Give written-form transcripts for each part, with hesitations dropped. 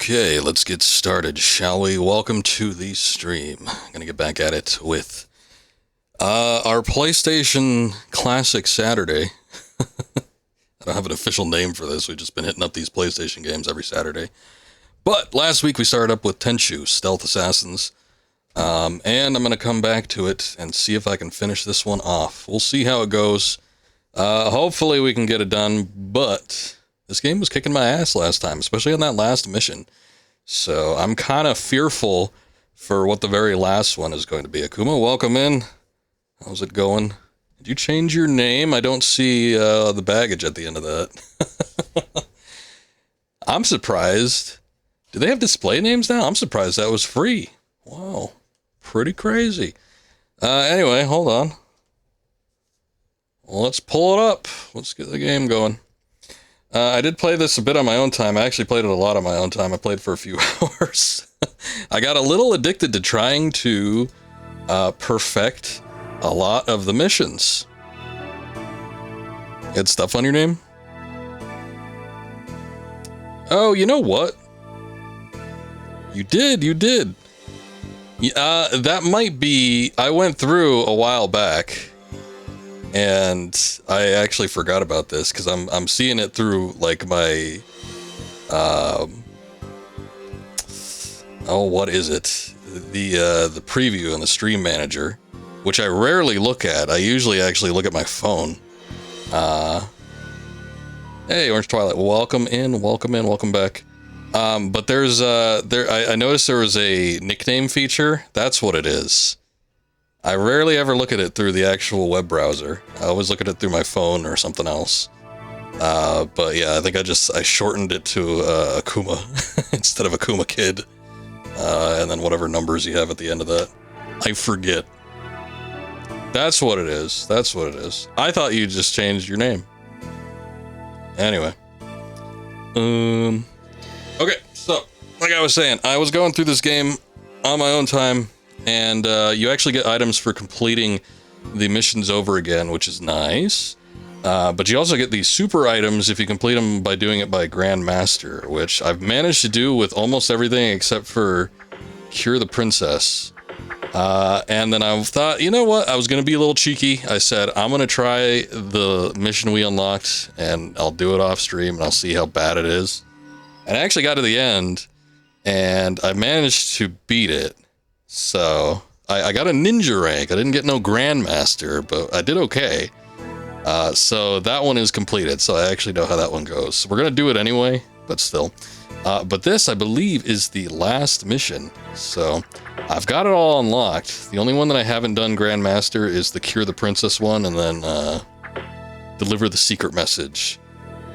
Okay, let's get started, shall we? Welcome to the stream. I'm gonna get back at it with our PlayStation Classic Saturday. I don't have an official name for this. We've just been hitting up these PlayStation games every Saturday. But last week we started up with Tenchu, Stealth Assassins. And I'm gonna come back to it and see if I can finish this one off. We'll see how it goes. Hopefully we can get it done, but this game was kicking my ass last time, especially on that last mission. So I'm kind of fearful for what the very last one is going to be. Akuma, welcome in. How's it going? Did you change your name? I don't see the baggage at the end of that. I'm surprised. Do they have display names now? I'm surprised that was free. Wow. Pretty crazy. Anyway, hold on. Well, let's pull it up. Let's get the game going. I did play this a bit on my own time. I actually played it a lot on my own time. I played for a few hours. I got a little addicted to trying to perfect a lot of the missions. You had stuff on your name? Oh, you know what? You did. That might be... I went through a while back, and I actually forgot about this, because I'm seeing it through, like, my... what is it? The preview in the Stream Manager, which I rarely look at. I usually actually look at my phone. Hey, Orange Twilight, welcome back. But there's I noticed there was a nickname feature. That's what it is. I rarely ever look at it through the actual web browser. I always look at it through my phone or something else. But yeah, I think I shortened it to Akuma instead of Akuma Kid. And then whatever numbers you have at the end of that. I forget. That's what it is. I thought you just changed your name. Anyway. Okay, so, like I was saying, I was going through this game on my own time, and you actually get items for completing the missions over again, which is nice. But you also get these super items if you complete them by doing it by Grandmaster, which I've managed to do with almost everything except for Cure the Princess. And then I thought, you know what, I was going to be a little cheeky. I said, I'm going to try the mission we unlocked, and I'll do it off stream, and I'll see how bad it is. And I actually got to the end, and I managed to beat it. So, I got a ninja rank. I didn't get no Grandmaster, but I did okay. So that one is completed, so I actually know how that one goes. So we're going to do it anyway, but still. But this, I believe, is the last mission. So, I've got it all unlocked. The only one that I haven't done Grandmaster is the Cure the Princess one, and then Deliver the Secret Message.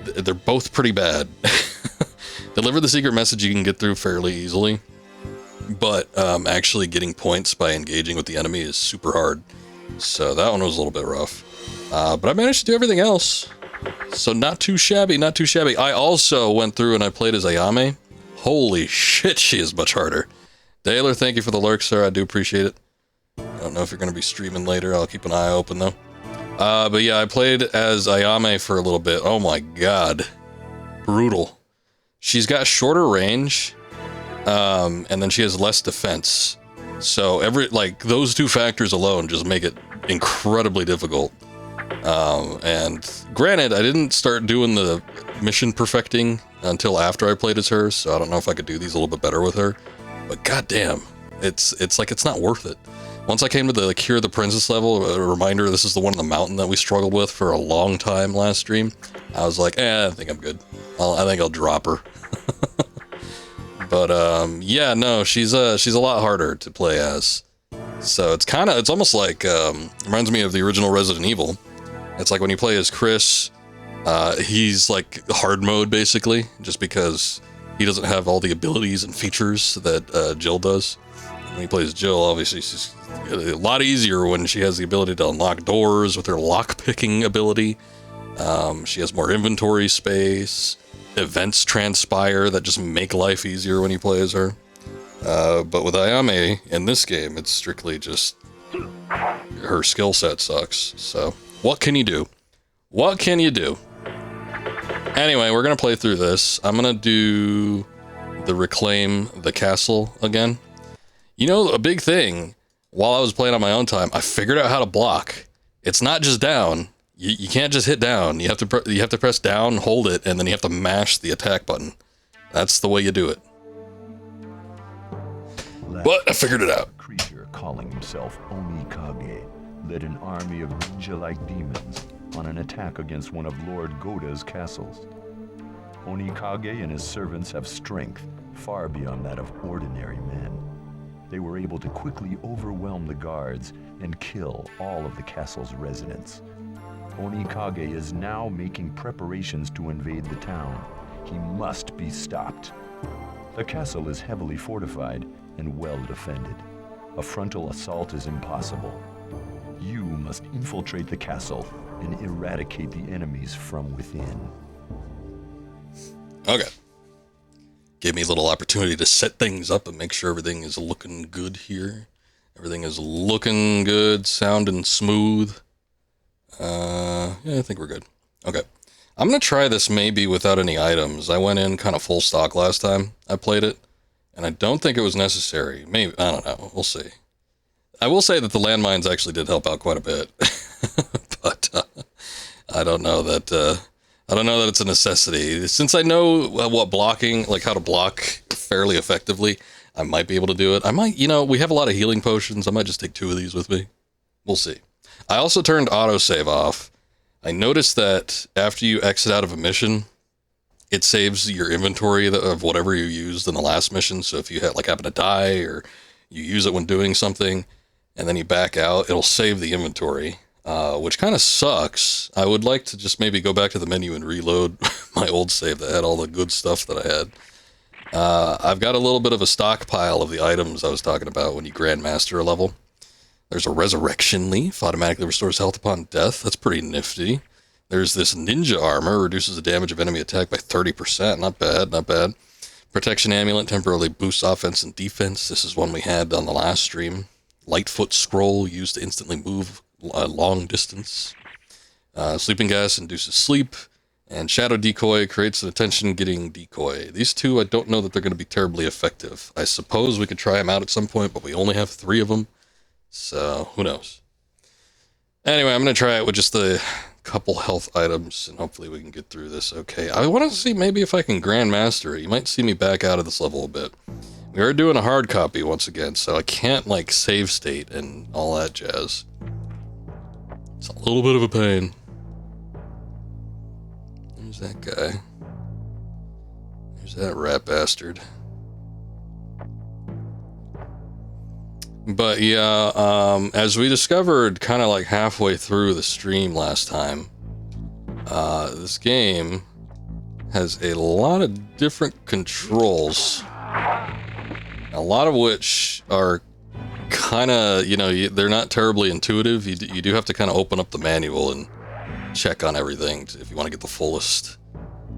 They're both pretty bad. Deliver the Secret Message you can get through fairly easily, but actually getting points by engaging with the enemy is super hard. So that one was a little bit rough. But I managed to do everything else. So not too shabby. I also went through and I played as Ayame. Holy shit, she is much harder. Daler, thank you for the lurk, sir. I do appreciate it. I don't know if you're going to be streaming later. I'll keep an eye open, though. But yeah, I played as Ayame for a little bit. Oh my god. Brutal. She's got shorter range, and then she has less defense. So those two factors alone just make it incredibly difficult. And granted, I didn't start doing the mission perfecting until after I played as her, so I don't know if I could do these a little bit better with her. But goddamn, it's like it's not worth it. Once I came to the Cure the Princess level, a reminder, this is the one on the mountain that we struggled with for a long time last stream. I was like, I think I'm good. I think I'll drop her. But yeah, no, she's a lot harder to play as. So it's almost like reminds me of the original Resident Evil. It's like when you play as Chris, he's like hard mode basically, just because he doesn't have all the abilities and features that Jill does. When he plays Jill, obviously she's a lot easier when she has the ability to unlock doors with her lock-picking ability. She has more inventory space. Events transpire that just make life easier when you play as her. But with Ayame, in this game, it's strictly just her skill set sucks. So, what can you do? Anyway, we're going to play through this. I'm going to do the reclaim the castle again. You know, a big thing, while I was playing on my own time, I figured out how to block. It's not just down. You can't just hit down. You have to press down, hold it, and then you have to mash the attack button. That's the way you do it. But I figured it out. A creature calling himself Onikage led an army of ninja-like demons on an attack against one of Lord Goda's castles. Onikage and his servants have strength far beyond that of ordinary men. They were able to quickly overwhelm the guards and kill all of the castle's residents. Onikage is now making preparations to invade the town. He must be stopped. The castle is heavily fortified and well defended. A frontal assault is impossible. You must infiltrate the castle and eradicate the enemies from within. Okay. Gave me a little opportunity to set things up and make sure everything is looking good here. Everything is looking good, sounding smooth. Yeah, I think we're good. Okay. I'm going to try this maybe without any items. I went in kind of full stock last time I played it, and I don't think it was necessary. Maybe, I don't know. We'll see. I will say that the landmines actually did help out quite a bit, but I don't know that it's a necessity. Since I know what blocking, like how to block fairly effectively, I might be able to do it. I might, we have a lot of healing potions. I might just take 2 of these with me. We'll see. I also turned autosave off. I noticed that after you exit out of a mission, it saves your inventory of whatever you used in the last mission. So if you happen to die or you use it when doing something and then you back out, it'll save the inventory, which kind of sucks. I would like to just maybe go back to the menu and reload my old save that had all the good stuff that I had. I've got a little bit of a stockpile of the items I was talking about when you Grandmaster a level. There's a resurrection leaf, automatically restores health upon death. That's pretty nifty. There's this ninja armor, reduces the damage of enemy attack by 30%. Not bad, not bad. Protection amulet, temporarily boosts offense and defense. This is one we had on the last stream. Lightfoot scroll, used to instantly move a long distance. Sleeping gas induces sleep. And shadow decoy creates an attention-getting decoy. These 2, I don't know that they're going to be terribly effective. I suppose we could try them out at some point, but we only have 3 of them. So, who knows? Anyway, I'm going to try it with just the couple health items, and hopefully we can get through this okay. I want to see maybe if I can Grandmaster it. You might see me back out of this level a bit. We are doing a hard copy once again, so I can't, save state and all that jazz. It's a little bit of a pain. There's that guy. There's that rat bastard. But yeah, as we discovered kind of halfway through the stream last time, this game has a lot of different controls, a lot of which are kind of, they're not terribly intuitive. You do have to kind of open up the manual and check on everything if you want to get the fullest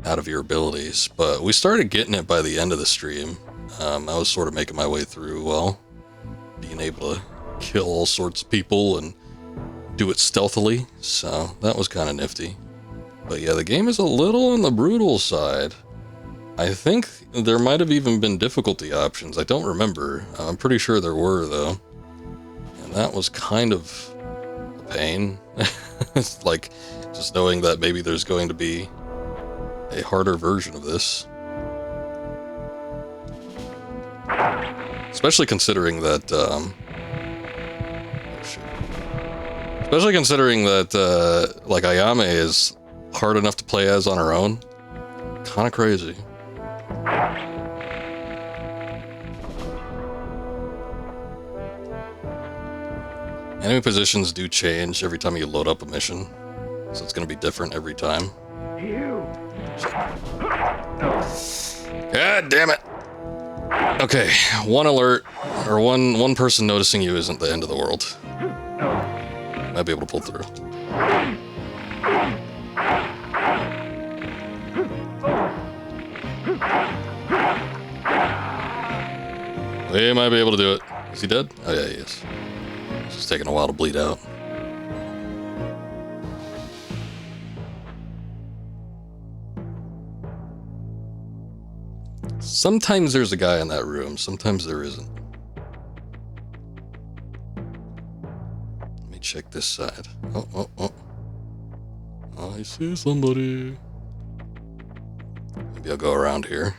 out of your abilities. But we started getting it by the end of the stream. I was sort of making my way through, being able to kill all sorts of people and do it stealthily, so that was kind of nifty. But yeah, the game is a little on the brutal side. I think there might have even been difficulty options. I don't remember. I'm pretty sure there were, though. And that was kind of a pain. It's just knowing that maybe there's going to be a harder version of this. Especially considering that, Ayame is hard enough to play as on her own. Kind of crazy. Enemy positions do change every time you load up a mission, so it's going to be different every time. God damn it! Okay, one alert, or one person noticing you isn't the end of the world. Might be able to pull through. We might be able to do it. Is he dead? Oh yeah, he is. It's just taking a while to bleed out. Sometimes there's a guy in that room, sometimes there isn't. Let me check this side. Oh. I see somebody. Maybe I'll go around here.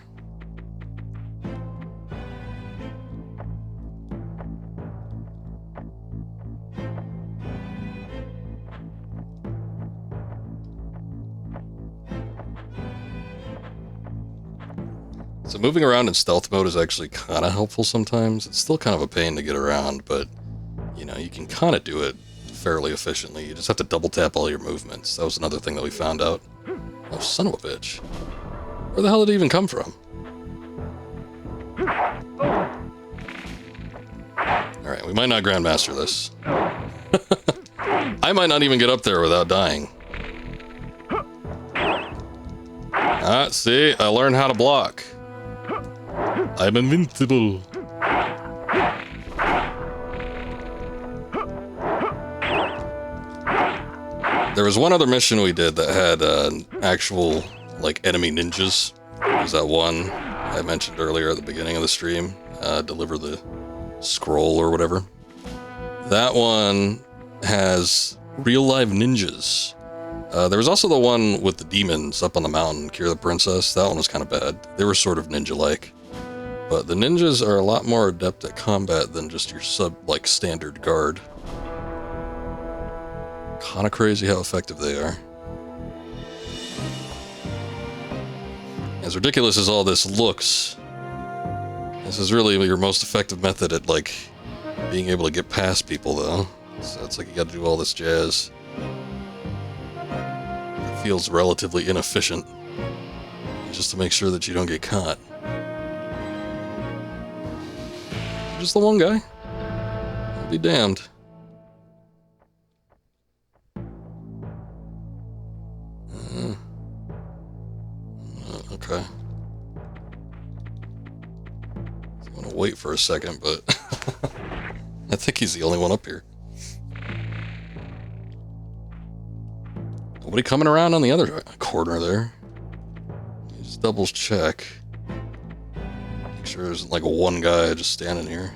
So moving around in stealth mode is actually kind of helpful sometimes. It's still kind of a pain to get around, but you know, you can kind of do it fairly efficiently. You just have to double tap all your movements. That was another thing that we found out. Oh, son of a bitch. Where the hell did it even come from? Alright, we might not Grandmaster this. I might not even get up there without dying. Ah, see? I learned how to block. I'm invincible. There was one other mission we did that had actual, like, enemy ninjas. There's that one I mentioned earlier at the beginning of the stream. Deliver the scroll or whatever. That one has real-life ninjas. There was also the one with the demons up on the mountain, Cure the Princess. That one was kind of bad. They were sort of ninja-like. But the ninjas are a lot more adept at combat than just your standard guard. Kinda crazy how effective they are. As ridiculous as all this looks, this is really your most effective method at, like, being able to get past people, though. So it's like you gotta do all this jazz. It feels relatively inefficient, just to make sure that you don't get caught. Just the one guy? I'll be damned. Okay. I'm gonna wait for a second, but I think he's the only one up here. Nobody coming around on the other corner there. Just double check. Make sure there's like one guy just standing here.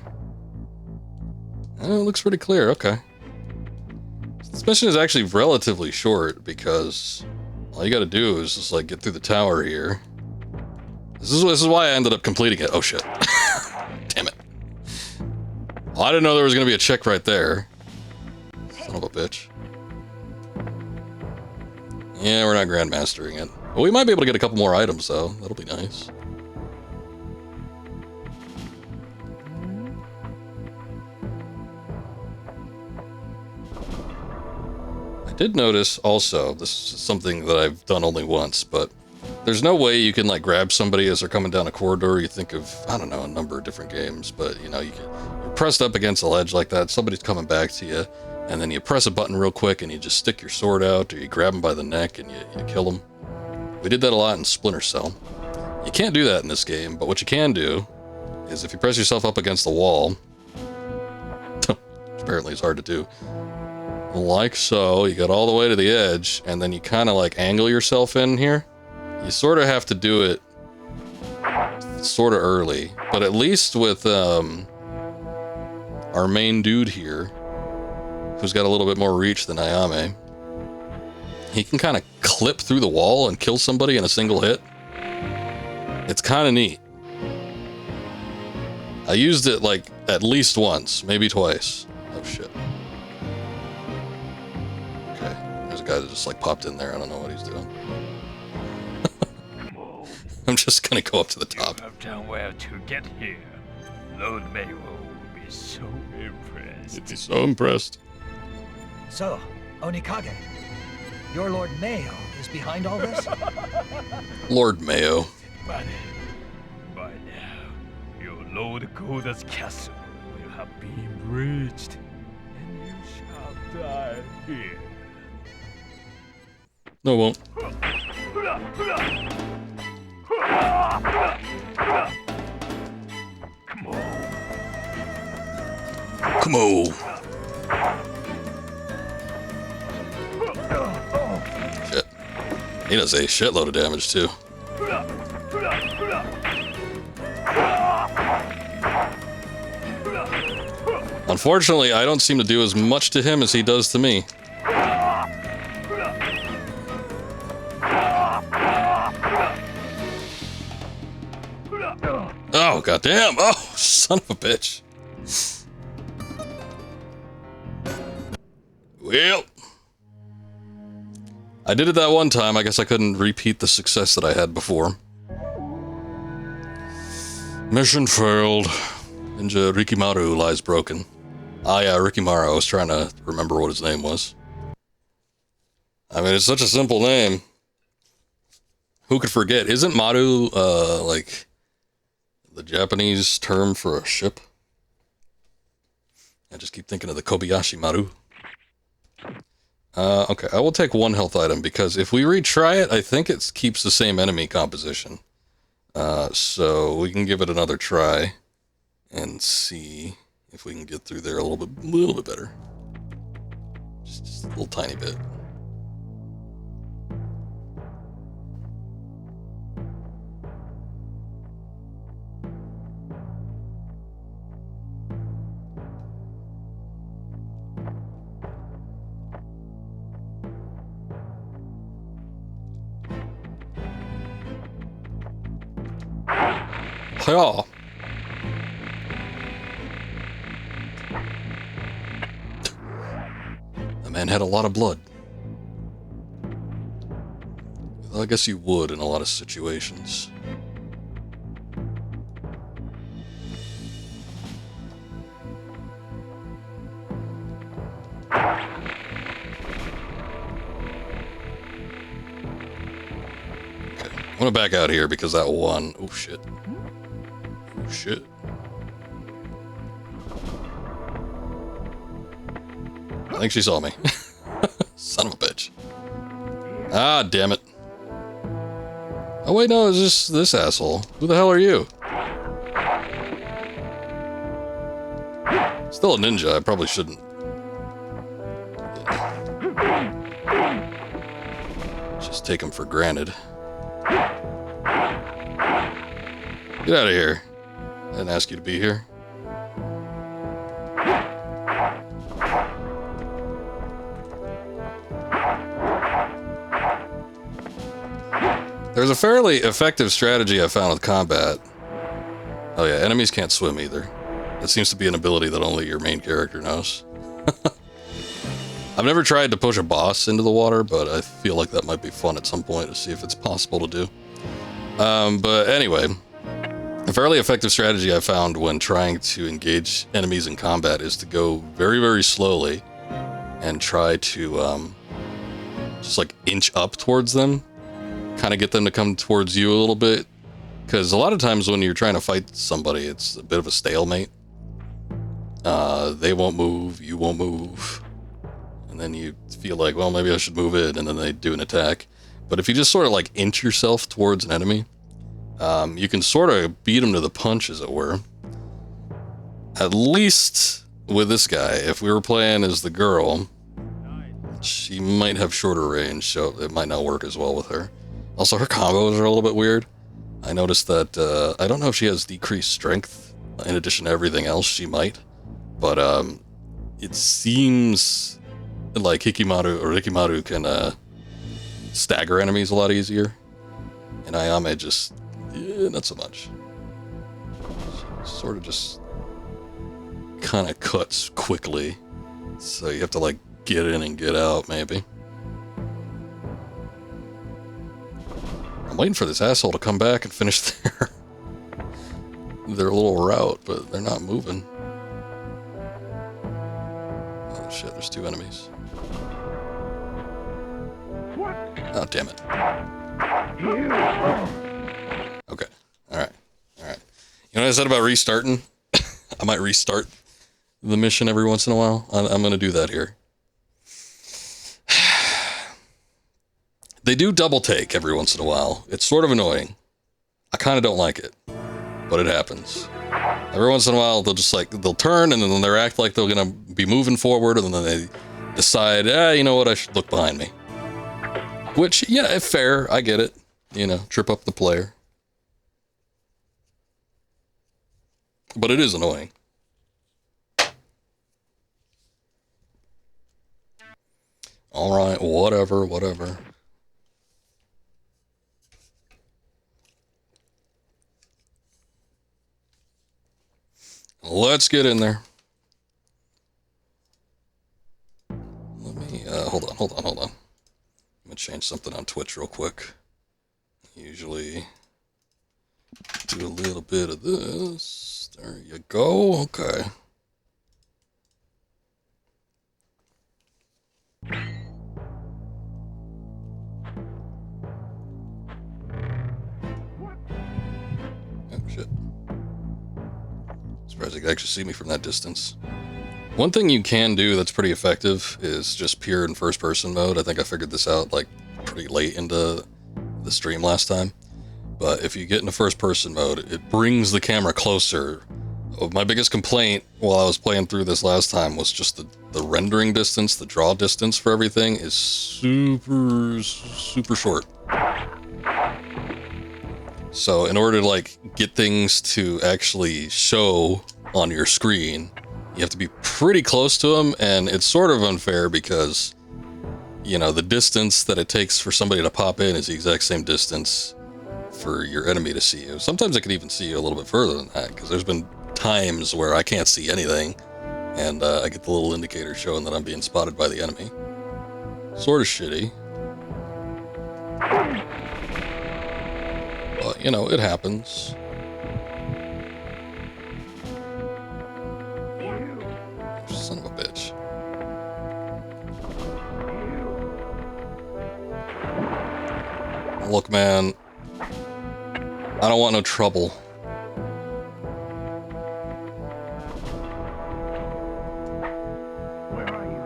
Oh, it looks pretty clear. Okay. This mission is actually relatively short because all you gotta do is just like get through the tower here. This is why I ended up completing it. Oh shit. Damn it. Well, I didn't know there was gonna be a check right there. Son of a bitch. Yeah, we're not Grandmastering it. Well, we might be able to get a couple more items though. That'll be nice. I did notice also, this is something that I've done only once, but there's no way you can like grab somebody as they're coming down a corridor. You think of, I don't know, a number of different games, but you know, you're pressed up against a ledge like that, somebody's coming back to you, and then you press a button real quick and you just stick your sword out, or you grab them by the neck and you kill them. We did that a lot in Splinter Cell. You can't do that in this game, but what you can do is if you press yourself up against the wall, which apparently is hard to do, like so, you get all the way to the edge, and then you kind of like angle yourself in here. You sort of have to do it sort of early, but at least with our main dude here, who's got a little bit more reach than Ayame, he can kind of clip through the wall and kill somebody in a single hit. It's kind of neat. I used it like at least once, maybe twice. Oh shit. Okay, there's a guy that just like popped in there. I don't know what he's doing. I'm just gonna go up to the top. You have done well to get here. Lord Mayo will be so impressed. He'd be so impressed. So, Onikage, your Lord Mayo is behind all this? Lord Mayo. By now, your Lord Goda's castle will have been breached, and you shall die here. No, it won't. Come on. Shit. He does a shitload of damage too. Unfortunately, I don't seem to do as much to him as he does to me. Oh, goddamn! Oh, son of a bitch. Well, I did it that one time. I guess I couldn't repeat the success that I had before. Mission failed. Ninja Rikimaru lies broken. Ah, yeah, Rikimaru. I was trying to remember what his name was. I mean, it's such a simple name. Who could forget? Isn't Maru, like, the Japanese term for a ship? I just keep thinking of the Kobayashi Maru. Okay, I will take one health item, because if we retry it, I think it keeps the same enemy composition. So we can give it another try and see if we can get through there a little bit better. Just a little tiny bit. Yeah. The man had a lot of blood. Well, I guess you would in a lot of situations. Okay, I'm gonna back out here because that one... Oh, shit. Oh, shit. I think she saw me. Son of a bitch. Ah, damn it. Oh, wait, no, it's just this asshole. Who the hell are you? Still a ninja, I probably shouldn't. Just take him for granted. Get out of here. I didn't ask you to be here. There's a fairly effective strategy I found with combat. Oh yeah, enemies can't swim either. That seems to be an ability that only your main character knows. I've never tried to push a boss into the water, but I feel like that might be fun at some point to see if it's possible to do. But anyway, a fairly effective strategy I found when trying to engage enemies in combat is to go very, very slowly and try to just like inch up towards them. Kind of get them to come towards you a little bit, because a lot of times when you're trying to fight somebody, it's a bit of a stalemate. They won't move, you won't move, and then you feel like, well, maybe I should move in, and then they do an attack. But if you just sort of like inch yourself towards an enemy, you can sort of beat them to the punch, as it were. At least with this guy, if we were playing as the girl, she might have shorter range, so it might not work as well with her. Also, her combos are a little bit weird. I noticed that, I don't know if she has decreased strength in addition to everything else. She might. But, it seems like Rikimaru can, stagger enemies a lot easier. And Ayame just, not so much. She sort of just kind of cuts quickly. So you have to, like, get in and get out, maybe. I'm waiting for this asshole to come back and finish their little route, but they're not moving. Oh shit, there's two enemies. Oh, damn it. Okay, alright. You know what I said about restarting? I might restart the mission every once in a while. I'm gonna do that here. They do double take every once in a while. It's sort of annoying. I kind of don't like it, but it happens. Every once in a while, they'll turn and then they'll act like they're gonna be moving forward, and then they decide, you know what, I should look behind me. Which, yeah, fair, I get it. You know, trip up the player. But it is annoying. Alright, whatever, whatever. Let's get in there. Let me, hold on. I'm gonna change something on Twitch real quick. Usually do a little bit of this. There you go. Okay. Oh, shit. Surprised you can actually see me from that distance. One thing you can do that's pretty effective is just peer in first-person mode. I think I figured this out, like, pretty late into the stream last time. But if you get into first-person mode, it brings the camera closer. My biggest complaint while I was playing through this last time was just the rendering distance, the draw distance for everything is super short. So in order to, like, get things to actually show on your screen, you have to be pretty close to them, and it's sort of unfair because, you know, the distance that it takes for somebody to pop in is the exact same distance for your enemy to see you. Sometimes it can even see you a little bit further than that, because there's been times where I can't see anything, and I get the little indicator showing that I'm being spotted by the enemy. Sort of shitty. But, you know, it happens. Son of a bitch. Look, man. I don't want no trouble. Where are you?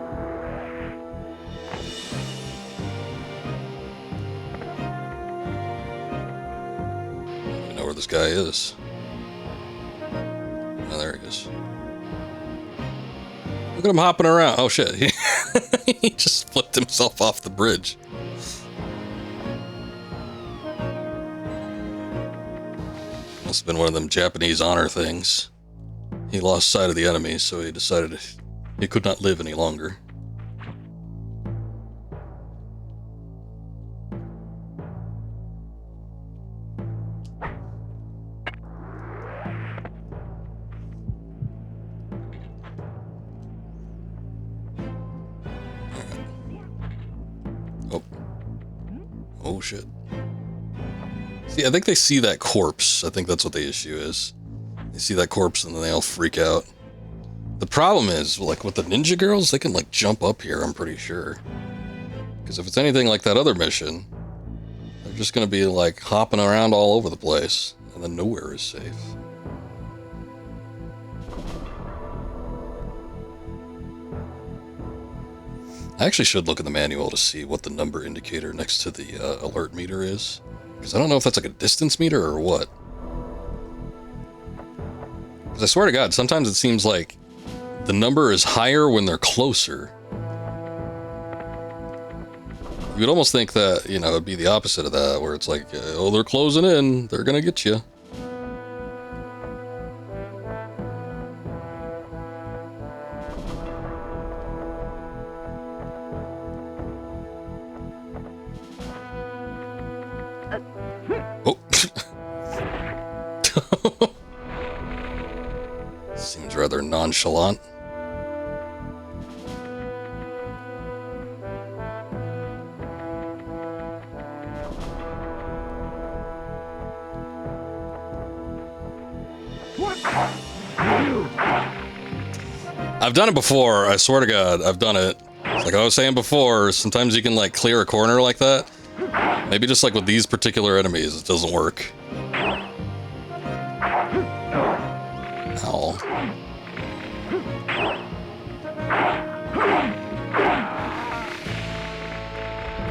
I don't even know where this guy is. Oh, there he is. Look at him hopping around. Oh shit, he just flipped himself off the bridge. Must have been one of them Japanese honor things. He lost sight of the enemy, so he decided he could not live any longer. Oh shit. See, I think they see that corpse. I think that's what the issue is. They see that corpse and then they all freak out. The problem is, like, with the ninja girls, they can, like, jump up here, I'm pretty sure. Because if it's anything like that other mission, they're just gonna be, like, hopping around all over the place, and then nowhere is safe. I actually should look in the manual to see what the number indicator next to the alert meter is. Because I don't know if that's like a distance meter or what. Because I swear to God, sometimes it seems like the number is higher when they're closer. You would almost think that, you know, it'd be the opposite of that, where it's like, oh, they're closing in, they're gonna get you. Oh. Seems rather nonchalant. I've done it before, I swear to God, I've done it. Like I was saying before, sometimes you can like clear a corner like that. Maybe just like with these particular enemies, it doesn't work. Ow.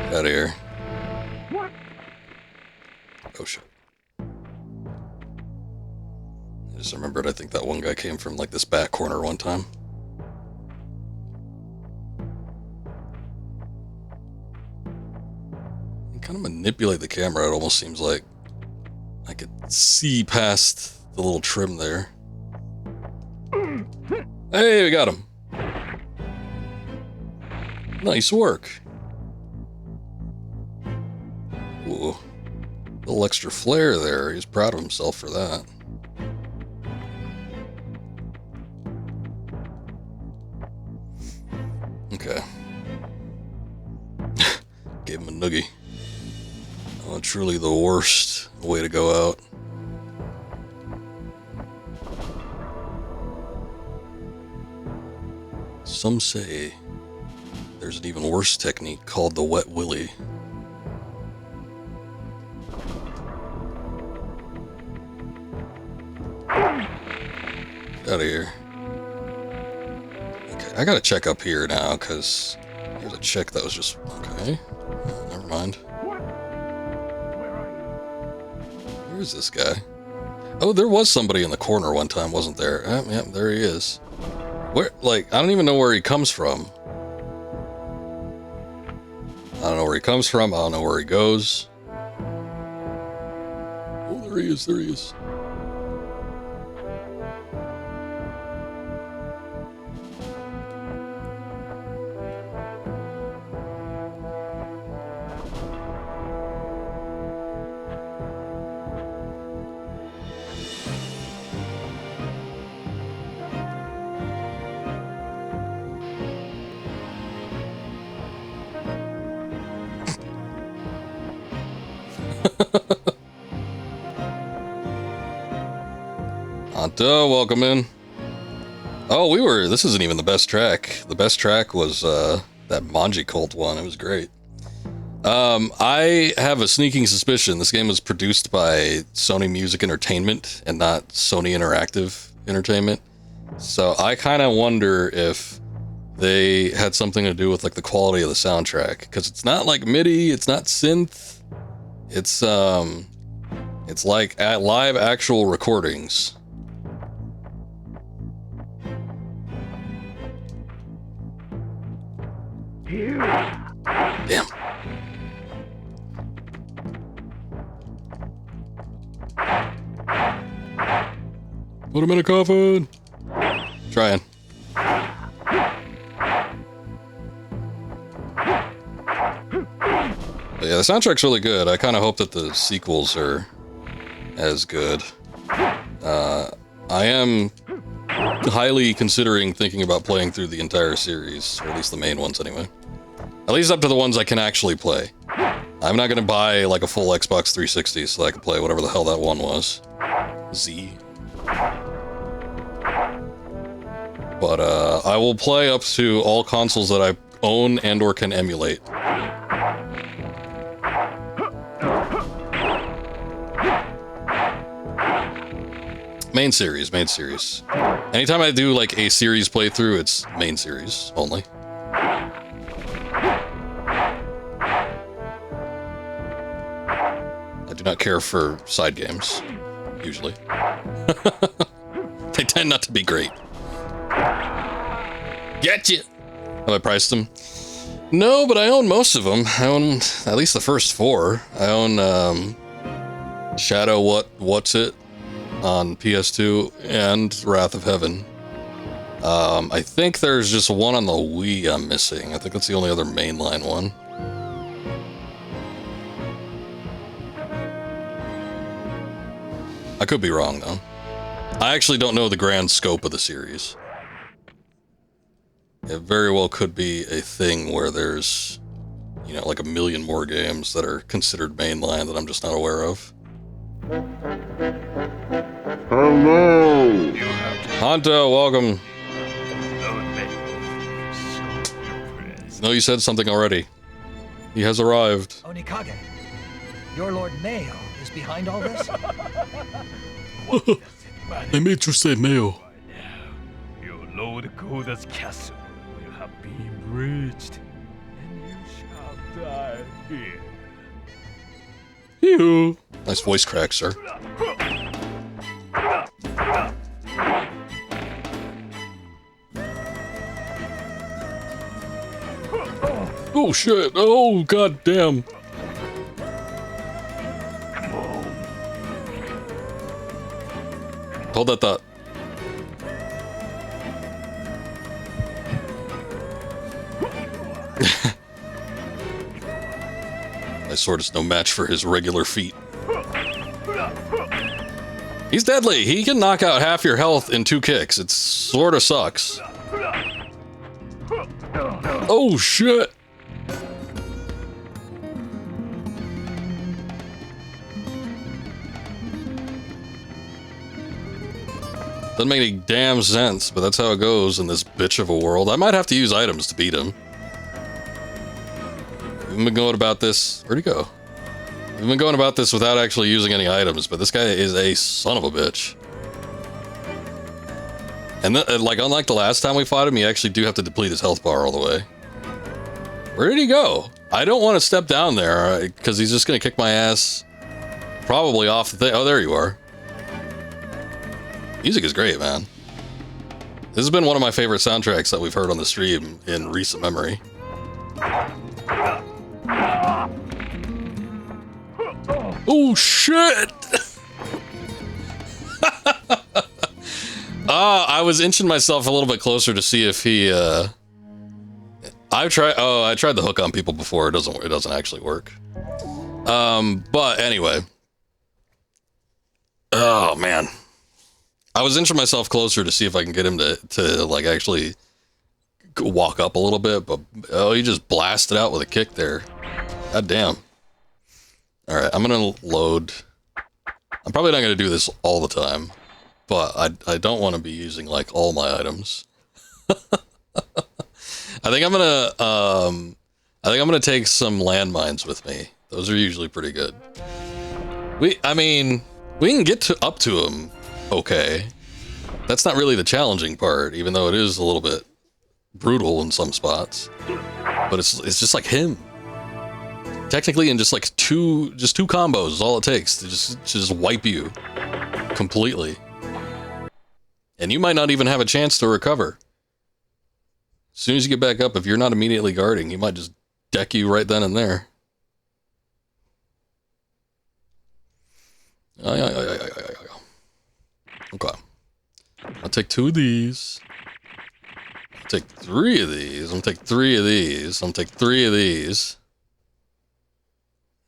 Get out of here. Oh shit. I just remembered, I think that one guy came from like this back corner one time. Kind of manipulate the camera, it almost seems like I could see past the little trim there. Hey, we got him. Nice work. little extra flair there. He's proud of himself for that. Okay. Gave him a noogie. Oh, truly the worst way to go out. Some say there's an even worse technique called the wet willy. Get out of here. Okay, I gotta check up here now, because there's a chick that was just... Okay. Oh, never mind. Where is this guy? Oh, there was somebody in the corner one time, wasn't there? Yep, there he is. Where, like, I don't even know where he comes from. I don't know where he comes from. I don't know where he goes. Oh, there he is. There he is. Anto, welcome in. Oh, this isn't even the best track. The best track was that Manji Cult one. It was great. I have a sneaking suspicion this game was produced by Sony Music Entertainment and not Sony Interactive Entertainment. So I kind of wonder if they had something to do with like the quality of the soundtrack, because it's not like MIDI, it's not synth. It's like at live actual recordings. Damn. Put him in a coffin. Trying. But yeah, the soundtrack's really good. I kind of hope that the sequels are as good. I am highly considering thinking about playing through the entire series, or at least the main ones anyway. At least up to the ones I can actually play. I'm not gonna buy like a full Xbox 360 so I can play whatever the hell that one was. Z. But I will play up to all consoles that I own and or can emulate. Main series. Anytime I do like a series playthrough, it's main series only. I do not care for side games, usually. They tend not to be great. Getcha! Have I priced them? No, but I own most of them. I own at least the first 4. I own Shadow What's It on PS2 and Wrath of Heaven. I think there's just one on the Wii I'm missing. I think that's the only other mainline one. I could be wrong, though. I actually don't know the grand scope of the series. It very well could be a thing where there's, you know, like a million more games that are considered mainline that I'm just not aware of. Hello! Honto, welcome. No, you said something already. He has arrived. Onikage, your Lord Mayo is behind all this? I made you say Mayo. Your Lord Goda's castle will have been breached, and you shall die here. Ew. Nice voice crack, sir. Oh shit! Oh god damn! Hold that thought. My sword is no match for his regular feet. He's deadly. He can knock out half your health in 2 kicks. It sort of sucks. Oh, shit. Doesn't make any damn sense, but that's how it goes in this bitch of a world. I might have to use items to beat him. We've been going about this... Where'd he go? We've been going about this without actually using any items, but this guy is a son of a bitch. And like, unlike the last time we fought him, you actually do have to deplete his health bar all the way. Where did he go? I don't want to step down there, because he's just going to kick my ass probably off the thing. Oh, there you are. Music is great, man. This has been one of my favorite soundtracks that we've heard on the stream in recent memory. Oh, shit! I was inching myself a little bit closer to see if he, I tried the hook on people before. It doesn't actually work. But anyway. Oh, man. I was inching myself closer to see if I can get him to like actually walk up a little bit, but oh, he just blasted out with a kick there. God damn. All right, I'm gonna load. I'm probably not gonna do this all the time, but I don't want to be using like all my items. I think I'm gonna take some landmines with me. Those are usually pretty good. I mean, we can get up to him. Okay, that's not really the challenging part, even though it is a little bit brutal in some spots. But it's just like him. Technically, in just like two combos is all it takes to just wipe you completely. And you might not even have a chance to recover. As soon as you get back up, if you're not immediately guarding, he might just deck you right then and there. Okay. I'll take 2 of these. I'll take 3 of these. I'm gonna take 3 of these. I'm gonna take 3 of these.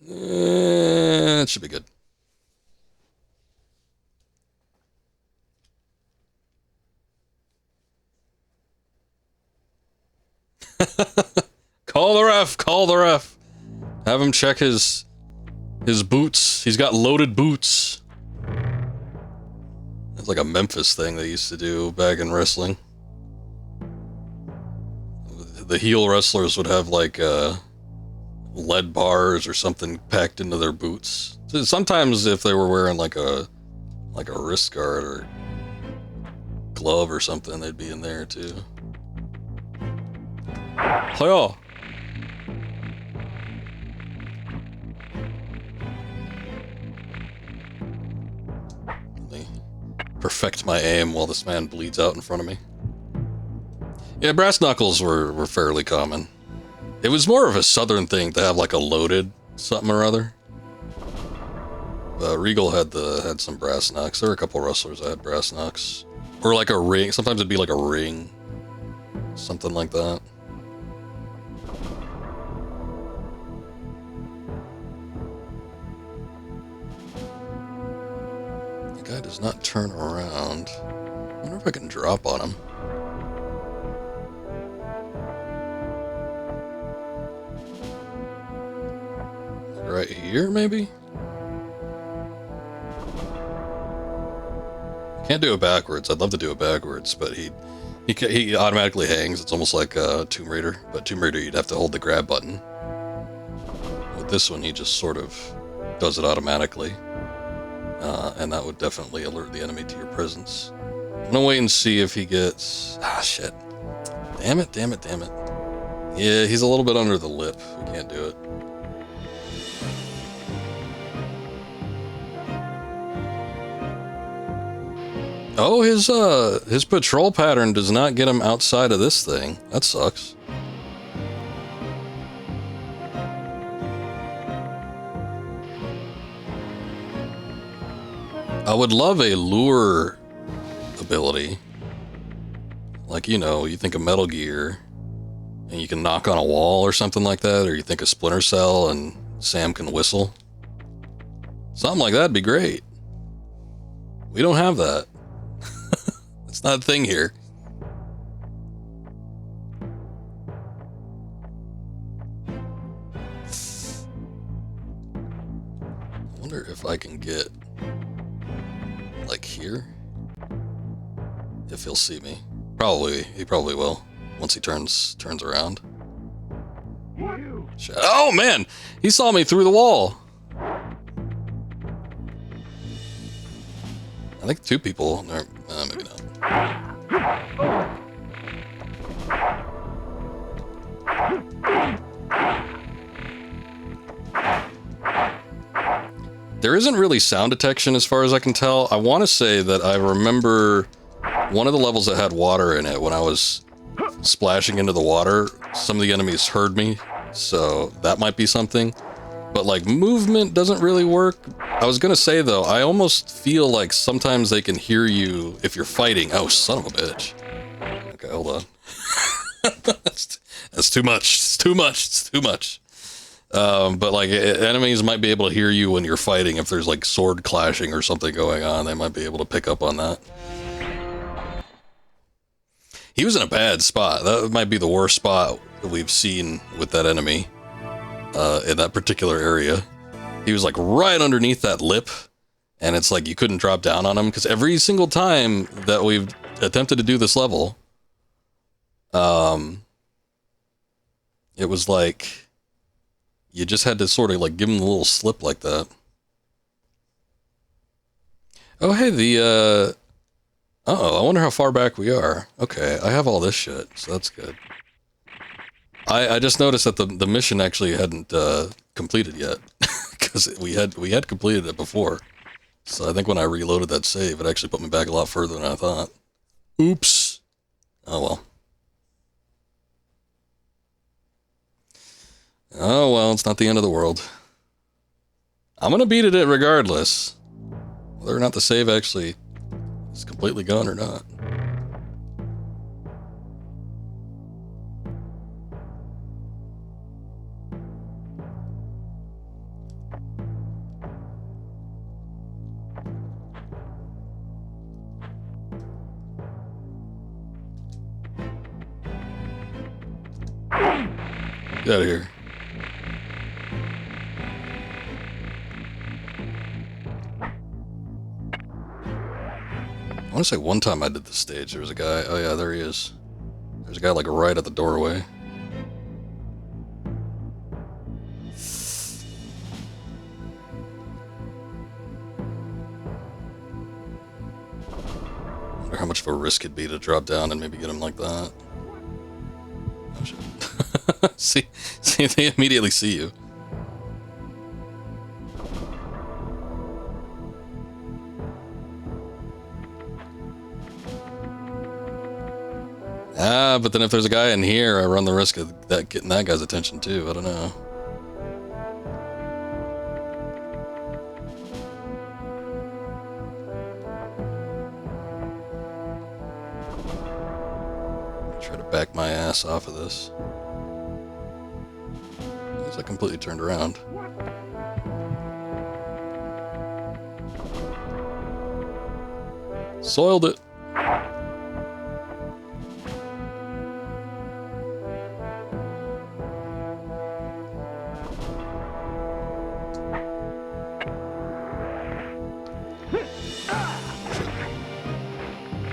It should be good. Call the ref. Call the ref. Have him check his boots. He's got loaded boots. It's like a Memphis thing they used to do back in wrestling. The heel wrestlers would have like lead bars or something packed into their boots. Sometimes if they were wearing like a wrist guard or glove or something, they'd be in there too. Hiya! Perfect my aim while this man bleeds out in front of me. Yeah, brass knuckles were fairly common. It was more of a southern thing to have like a loaded something or other. Regal had some brass knucks. There were a couple wrestlers that had brass knucks. Or like a ring. Sometimes it'd be like a ring. Something like that. The guy does not turn around. I wonder if I can drop on him. Right here, maybe? Can't do it backwards. I'd love to do it backwards, but he automatically hangs. It's almost like Tomb Raider, but Tomb Raider you'd have to hold the grab button. With this one, he just sort of does it automatically, and that would definitely alert the enemy to your presence. I'm gonna wait and see if he gets... Ah, shit. Damn it, damn it, damn it. Yeah, he's a little bit under the lip. We can't do it. Oh, his patrol pattern does not get him outside of this thing. That sucks. I would love a lure ability. Like, you know, you think of Metal Gear and you can knock on a wall or something like that, or you think of Splinter Cell and Sam can whistle. Something like that'd be great. We don't have that. It's not a thing here. I wonder if I can get like here. If he'll see me. Probably, he probably will. Once he turns around. Oh man! He saw me through the wall! I think 2 people. Maybe not. There isn't really sound detection as far as I can tell. I want to say that I remember one of the levels that had water in it. When I was splashing into the water, some of the enemies heard me, so that might be something. But like movement doesn't really work. I was gonna say though, I almost feel like sometimes they can hear you if you're fighting. Oh, son of a bitch. Okay, hold on. That's too much. It's too much. It's too much. But like enemies might be able to hear you when you're fighting. If there's like sword clashing or something going on, they might be able to pick up on that. He was in a bad spot. That might be the worst spot that we've seen with that enemy. In that particular area. He was like right underneath that lip, and it's like you couldn't drop down on him, because every single time that we've attempted to do this level, it was like you just had to sort of like give him a little slip like that. Oh hey, the uh-oh, I wonder how far back we are. Okay, I have all this shit, so that's good. I just noticed that the mission actually hadn't completed yet, because we had completed it before. So I think when I reloaded that save, it actually put me back a lot further than I thought. Oops. Oh well. Oh well, it's not the end of the world. I'm gonna beat it regardless, whether or not the save actually is completely gone or not. Get out of here. I want to say one time I did this stage, there was a guy, oh yeah, there he is. There's a guy like right at the doorway. I wonder how much of a risk it'd be to drop down and maybe get him like that. Oh shit. see, they immediately see you. Ah, but then if there's a guy in here, I run the risk of that getting that guy's attention too. I don't know. Try to back my ass off of this. Because I completely turned around. Soiled it.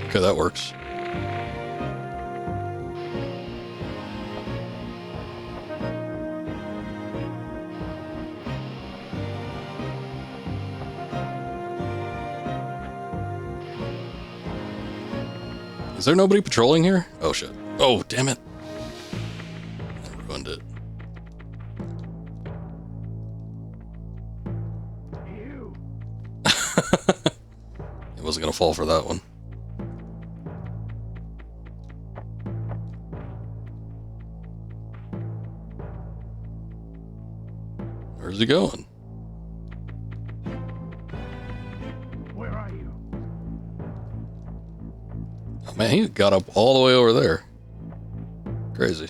Okay, that works. Is there nobody patrolling here? Oh shit. Oh, damn it. I ruined it. It wasn't gonna fall for that one. Where's he going? Where are you? Oh, man, he got up all the way over there. Crazy.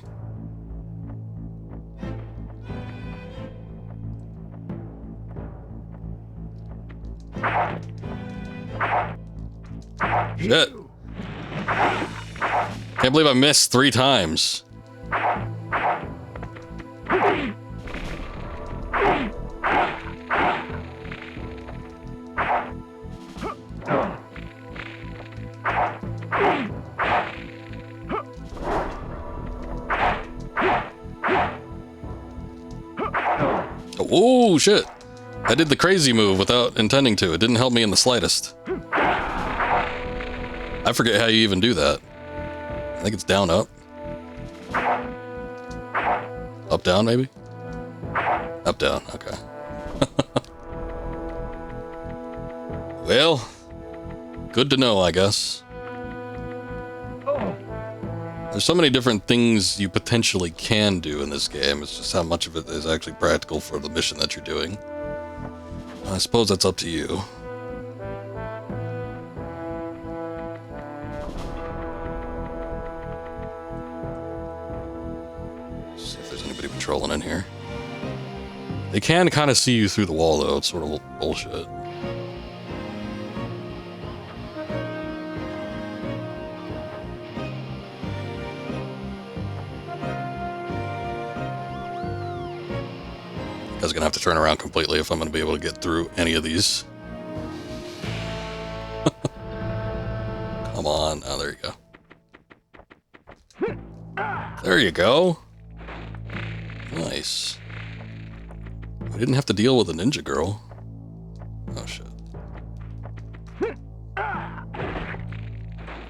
Shit. Can't believe I missed 3 times. Oh, shit. I did the crazy move without intending to. It didn't help me in the slightest. I forget how you even do that. I think it's down, up. Up, down, maybe? Up, down, okay. Well, good to know, I guess. There's so many different things you potentially can do in this game. It's just how much of it is actually practical for the mission that you're doing. I suppose that's up to you. See if there's anybody patrolling in here. They can kind of see you through the wall, though. It's sort of bullshit. I was gonna have to turn around completely if I'm gonna be able to get through any of these. Come on. Oh, there you go. There you go. Nice. We didn't have to deal with a ninja girl. Oh, shit.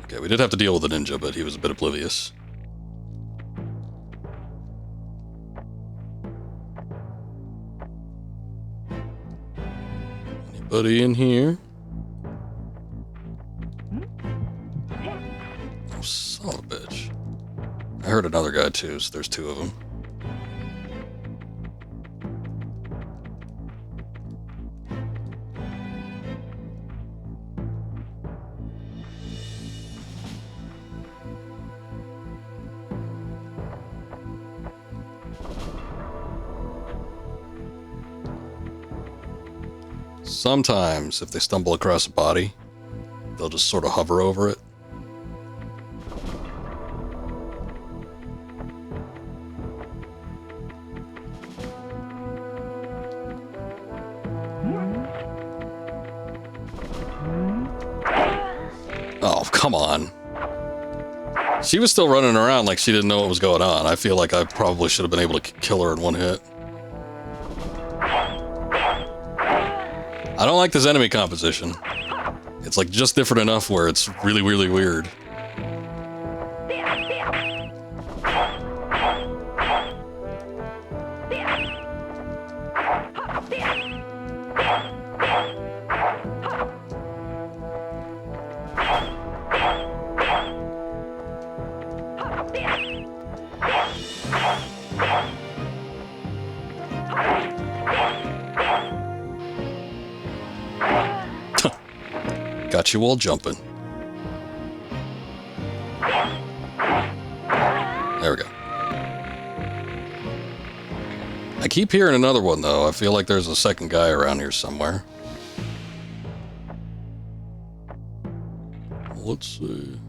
Okay, we did have to deal with a ninja, but he was a bit oblivious. Anybody in here? Oh, son of a bitch. I heard another guy too, so there's 2 of them. Sometimes, if they stumble across a body, they'll just sort of hover over it. Oh, come on. She was still running around like she didn't know what was going on. I feel like I probably should have been able to kill her in 1 hit. I don't like this enemy composition. It's like just different enough where it's really, really weird. Got you all jumping. There we go. I keep hearing another one, though. I feel like there's a second guy around here somewhere. Let's see.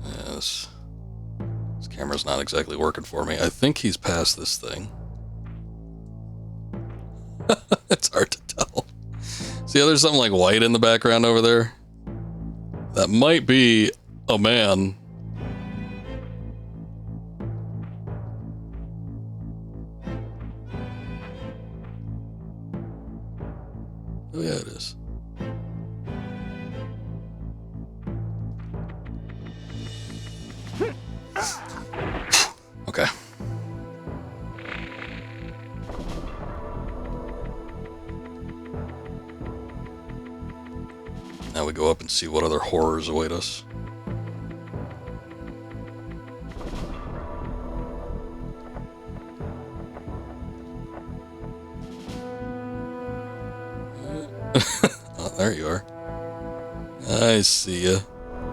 Yes. This camera's not exactly working for me. I think he's past this thing. It's hard to tell. See how there's something like white in the background over there? That might be a man. Oh yeah, it is. Okay. Now we go up and see what other horrors await us. Oh, there you are. I see ya.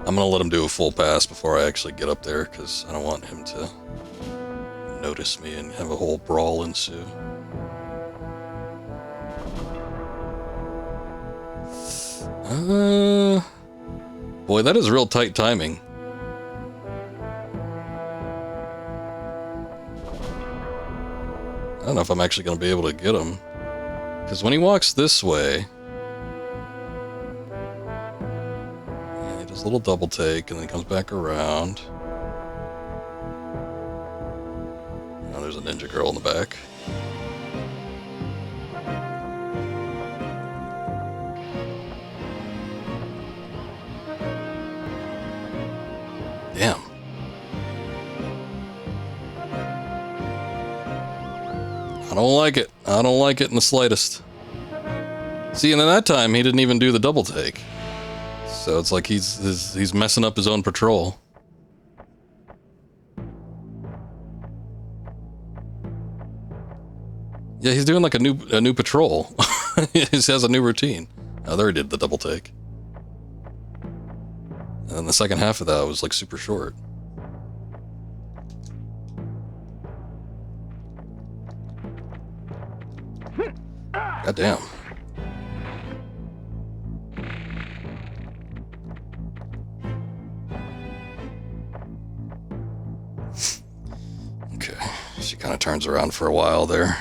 I'm gonna let him do a full pass before I actually get up there, because I don't want him to notice me and have a whole brawl ensue. Boy, that is real tight timing. I don't know if I'm actually going to be able to get him. Because when he walks this way... Yeah, he does a little double take, and then he comes back around. Oh, there's a ninja girl in the back. Damn. I don't like it. I don't like it in the slightest. See, and at that time, he didn't even do the double take. So it's like he's messing up his own patrol. Yeah, he's doing like a new patrol. He has a new routine. Oh, there he did the double take. And then the second half of that was like super short. God damn. Okay, she kind of turns around for a while there.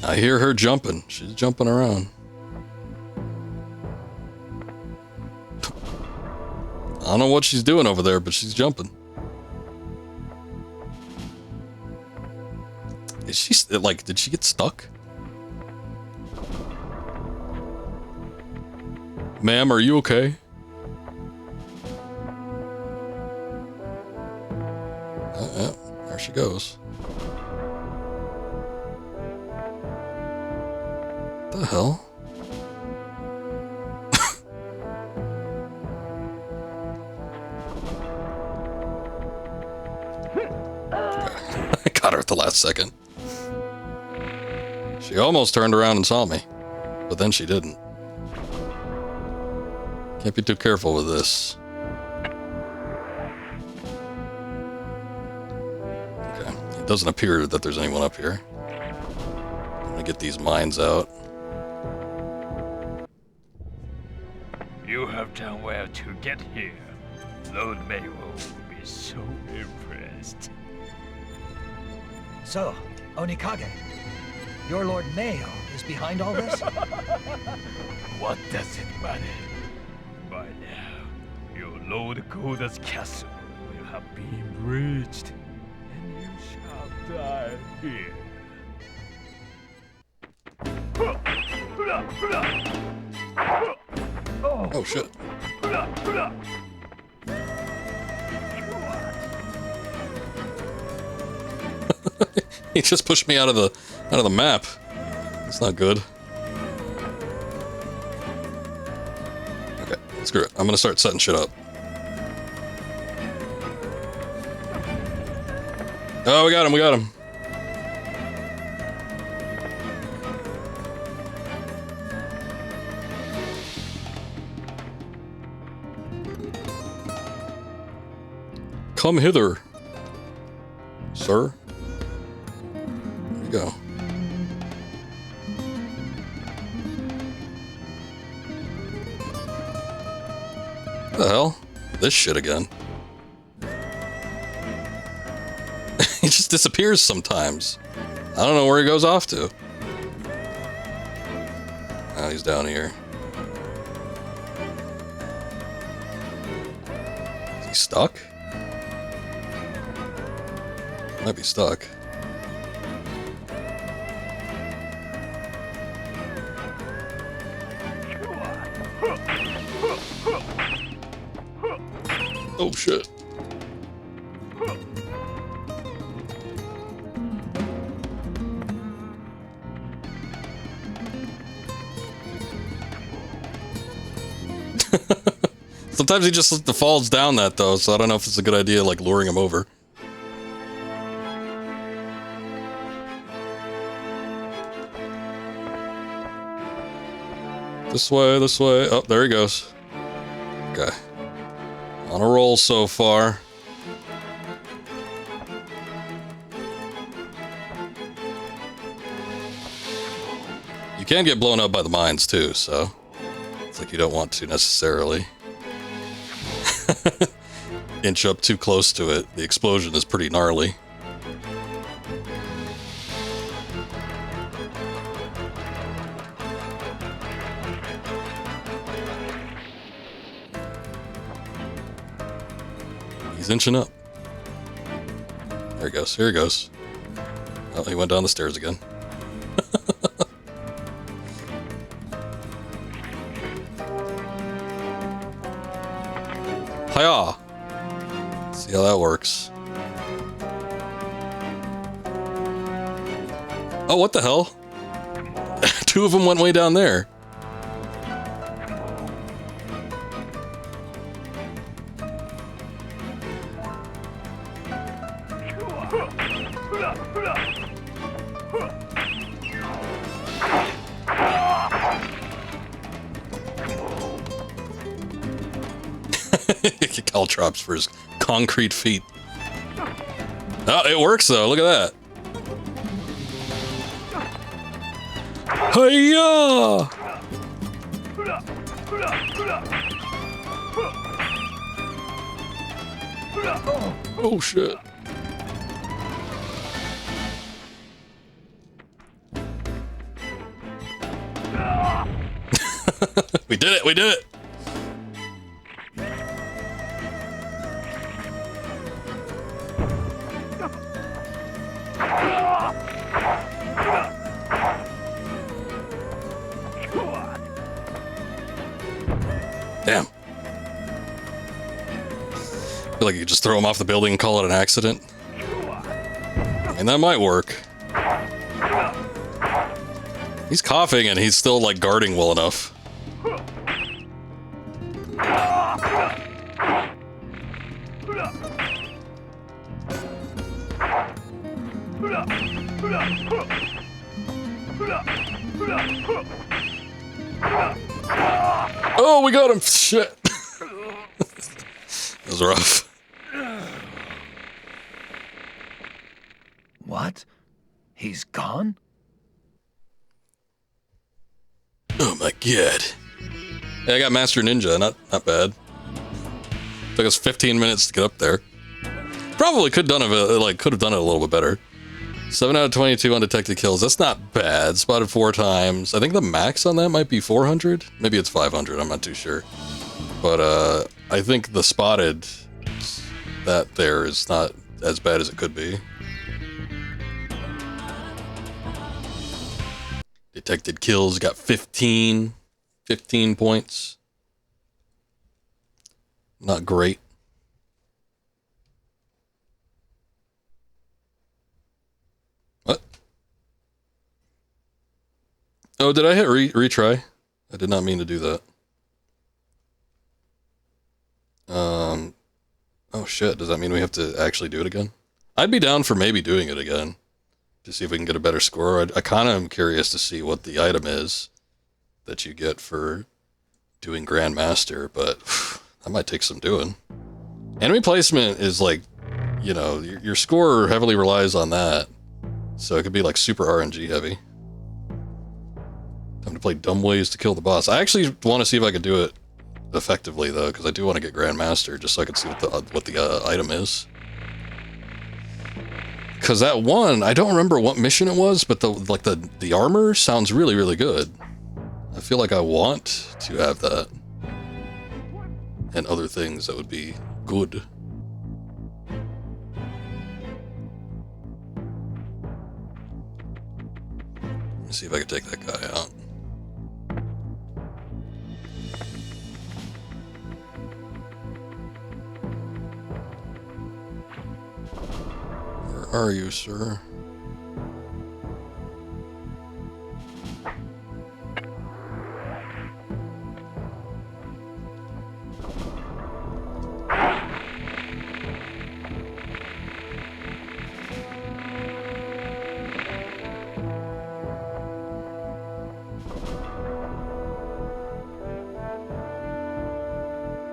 I hear her jumping. She's jumping around. I don't know what she's doing over there, but she's jumping. Is she, like, did she get stuck? Ma'am, are you okay? Yeah, there she goes. What the hell? I got her at the last second. She almost turned around and saw me, but then she didn't. Can't be too careful with this. Okay, it doesn't appear that there's anyone up here. I'm gonna get these mines out. You have done well to get here. Lord Mayo will be so impressed. So, Onikage, your Lord Mayo is behind all this? What does it matter? By now, your Lord Goda's castle will have been breached, and you shall die here. Oh shit. He just pushed me out of the map. That's not good. Okay, screw it. I'm gonna start setting shit up. Oh, we got him, we got him. Come hither, sir. There you go. What the hell? This shit again. He just disappears sometimes. I don't know where he goes off to. Oh, he's down here. Is he stuck? Might be stuck. Oh shit. Sometimes he just falls down that though, so I don't know if it's a good idea like luring him over. This way, this way. Oh, there he goes. Okay. On a roll so far. You can get blown up by the mines too, so it's like you don't want to necessarily inch up too close to it. The explosion is pretty gnarly. He's inching up. There he goes. Here he goes. Oh, he went down the stairs again. Hiya! See how that works. Oh, what the hell? Two of them went way down there. Caltrops for his concrete feet. Oh, it works though. Look at that. Hiya! Oh shit. We did it, we did it! Damn. I feel like you could just throw him off the building and call it an accident. And that might work. He's coughing and he's still like guarding well enough. Oh, we got him! Shit! That was rough. What? He's gone? Oh my god. Yeah, I got Master Ninja, not bad. Took us 15 minutes to get up there. Probably could have done it a little bit better. 7 out of 22 undetected kills. That's not bad. Spotted 4 times. I think the max on that might be 400. Maybe it's 500. I'm not too sure. But I think the spotted that there is not as bad as it could be. Detected kills got 15 points. Not great. What? Oh, did I hit retry? I did not mean to do that. Oh shit, does that mean we have to actually do it again? I'd be down for maybe doing it again. To see if we can get a better score. I kind of am curious to see what the item is that you get for doing Grandmaster, but that might take some doing. Enemy placement is like, you know, your score heavily relies on that. So it could be like super RNG heavy. Time to play dumb ways to kill the boss. I actually want to see if I could do it effectively though, because I do want to get Grandmaster just so I can see what the item is. Because that one, I don't remember what mission it was, but the armor sounds really, really good. I feel like I want to have that. And other things that would be good. Let's see if I can take that guy out. Where are you, sir?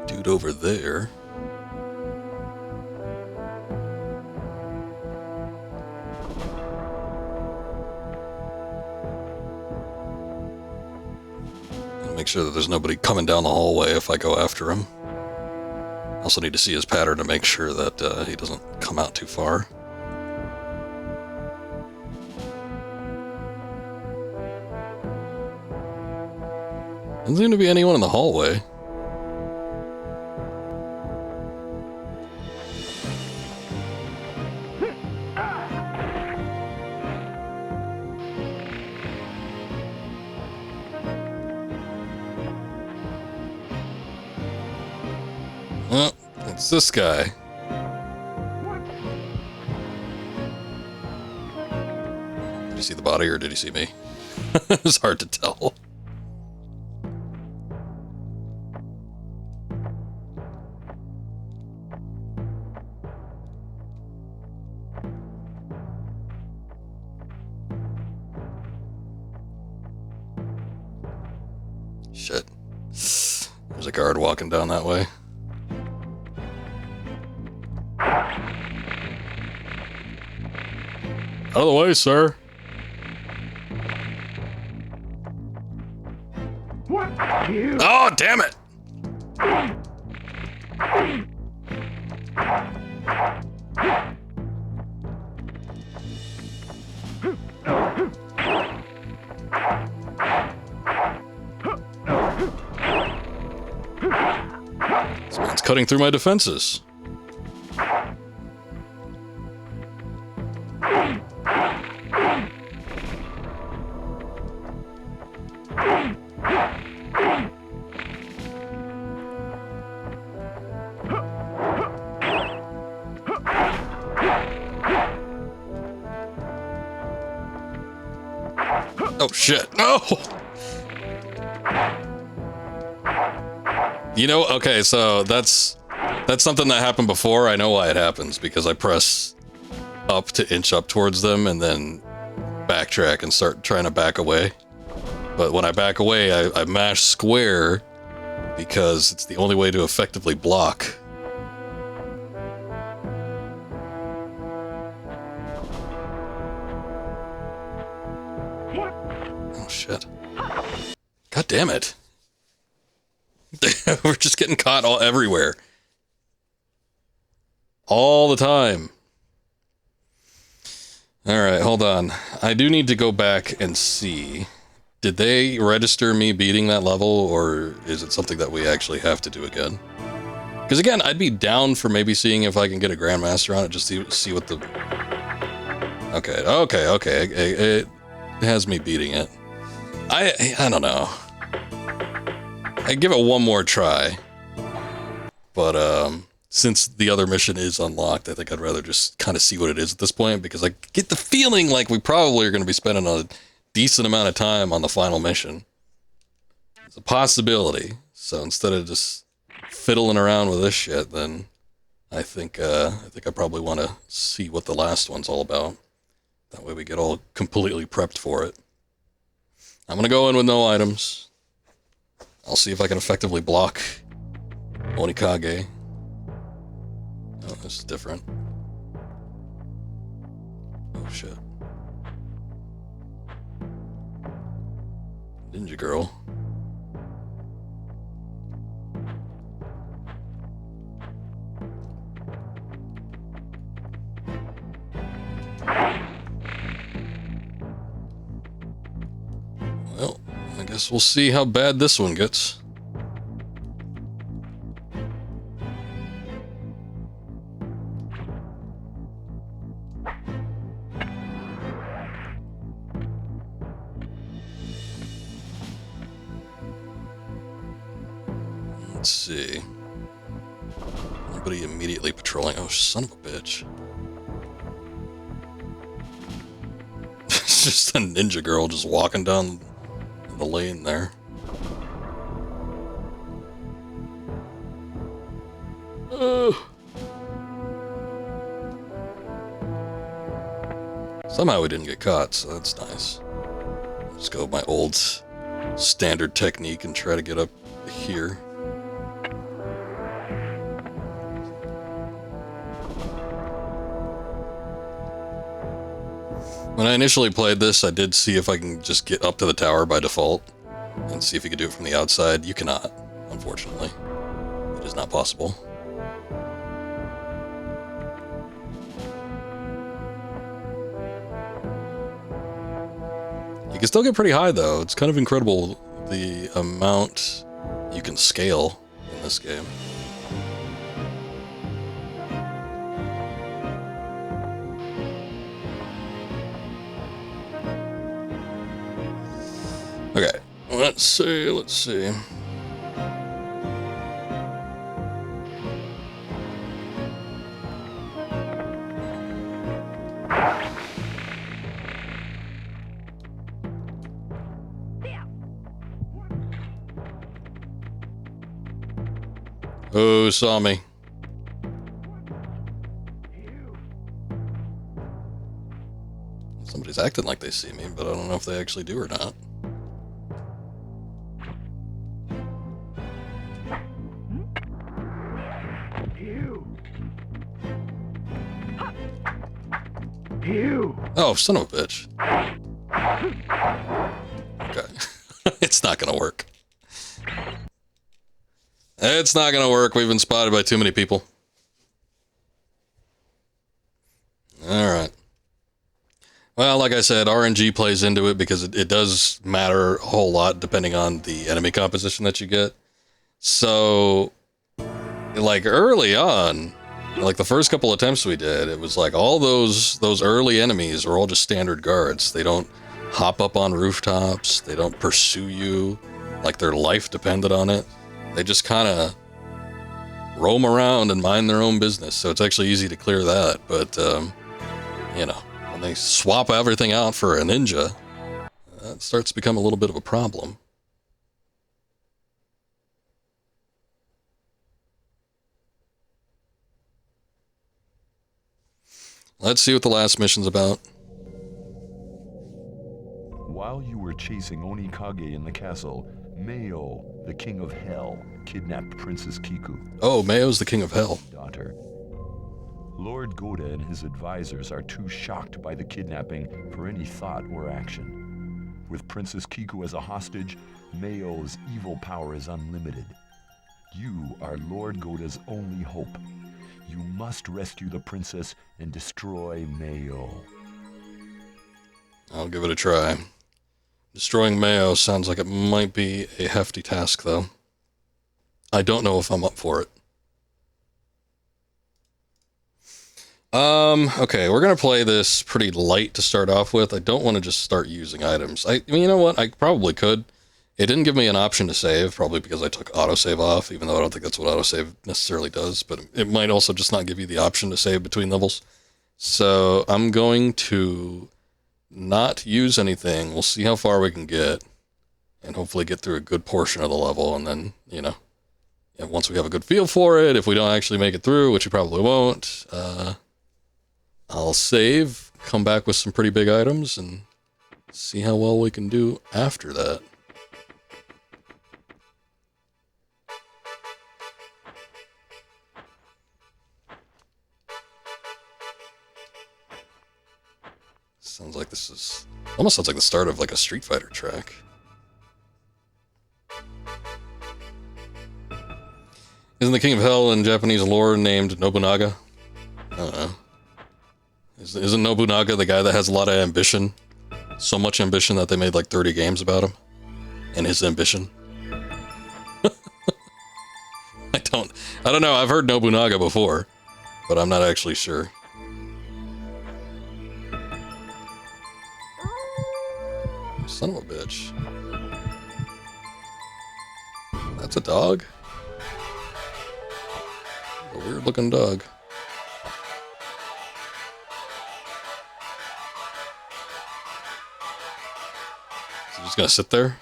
Dude over there. sure that there's nobody coming down the hallway if I go after him. Also need to see his pattern to make sure that he doesn't come out too far. Doesn't seem to be anyone in the hallway. Well, it's this guy. Did you see the body or did he see me? It's hard to tell. Shit. There's a guard walking down that way. Out of the way, sir. Oh, damn it! This man's cutting through my defenses. Oh shit, no! You know, okay, so that's something that happened before. I know why it happens, because I press up to inch up towards them and then backtrack and start trying to back away. But when I back away, I mash square because it's the only way to effectively block. Oh shit. God damn it. We're just getting caught everywhere. All the time. Alright, hold on. I do need to go back and see. Did they register me beating that level, or is it something that we actually have to do again? Because again, I'd be down for maybe seeing if I can get a Grandmaster on it, just see what the... Okay. It has me beating it. I don't know. I'd give it one more try. But, since the other mission is unlocked, I think I'd rather just kind of see what it is at this point, because I get the feeling like we probably are going to be spending a decent amount of time on the final mission. It's a possibility. So instead of just fiddling around with this shit, then I think I probably want to see what the last one's all about. That way we get all completely prepped for it. I'm going to go in with no items. I'll see if I can effectively block Onikage. Oh, this is different. Oh, shit. Ninja girl. Well, I guess we'll see how bad this one gets. Let's see. Nobody immediately patrolling. Oh, son of a bitch. It's just a ninja girl just walking down the lane there. Somehow we didn't get caught, so that's nice. Let's go with my old standard technique and try to get up here. When I initially played this, I did see if I can just get up to the tower by default. And and see if you can do it from the outside. You cannot, unfortunately. It is not possible. You can still get pretty high, though. It's kind of incredible the amount you can scale in this game. Okay, let's see. Oh, saw me. Somebody's acting like they see me, but I don't know if they actually do or not. Oh, son of a bitch. Okay. It's not gonna work. It's not gonna work. We've been spotted by too many people. Alright. Well, like I said, RNG plays into it because it does matter a whole lot depending on the enemy composition that you get. So, like early on, like the first couple attempts we did, it was like all those early enemies are all just standard guards. They don't hop up on rooftops. They don't pursue you like their life depended on it. They just kind of roam around and mind their own business. So it's actually easy to clear that. But, you know, when they swap everything out for a ninja, that starts to become a little bit of a problem. Let's see what the last mission's about. While you were chasing Onikage in the castle, Mayo, the king of hell, kidnapped Princess Kiku. Oh, Mayo's the king of hell. Daughter. Lord Goda and his advisors are too shocked by the kidnapping for any thought or action. With Princess Kiku as a hostage, Mayo's evil power is unlimited. You are Lord Goda's only hope. You must rescue the princess and destroy Mayo. I'll give it a try. Destroying Mayo sounds like it might be a hefty task, though. I don't know if I'm up for it. Okay, we're gonna play this pretty light to start off with. I don't want to just start using items. I mean, you know what? I probably could. It didn't give me an option to save, probably because I took autosave off, even though I don't think that's what autosave necessarily does, but it might also just not give you the option to save between levels. So I'm going to not use anything. We'll see how far we can get, and hopefully get through a good portion of the level, and then, you know, once we have a good feel for it, if we don't actually make it through, which we probably won't, I'll save, come back with some pretty big items, and see how well we can do after that. Sounds like this is... almost sounds like the start of like a Street Fighter track. Isn't the King of Hell in Japanese lore named Nobunaga? I don't know. Isn't Nobunaga the guy that has a lot of ambition? So much ambition that they made like 30 games about him? And his ambition? I don't know. I've heard Nobunaga before, but I'm not actually sure. Son of a bitch. That's a dog? A weird looking dog. Is he just gonna sit there?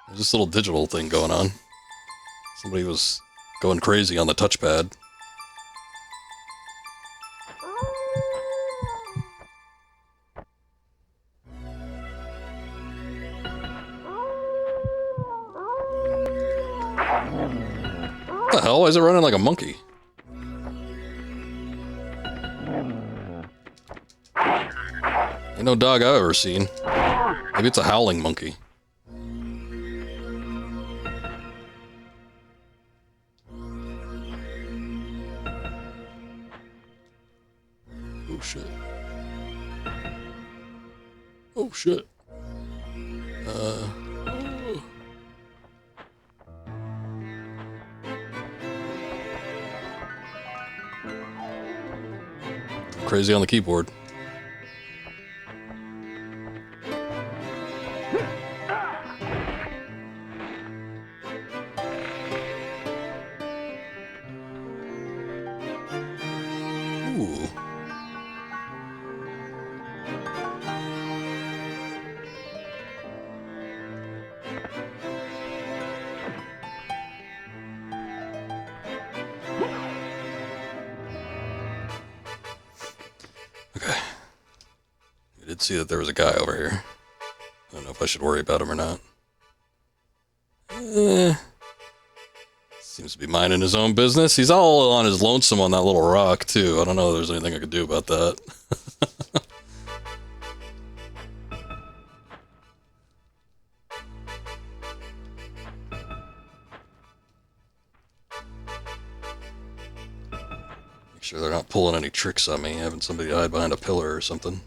There's this little digital thing going on. Somebody was going crazy on the touchpad. What the hell? Why is it running like a monkey? Ain't no dog I've ever seen. Maybe it's a howling monkey. Oh shit. Oh shit. Crazy on the keyboard. Ooh. Okay. I did see that there was a guy over here. I don't know if I should worry about him or not. Seems to be minding his own business. He's all on his lonesome on that little rock, too. I don't know if there's anything I could do about that. Make sure they're not pulling any tricks on me, having somebody hide behind a pillar or something.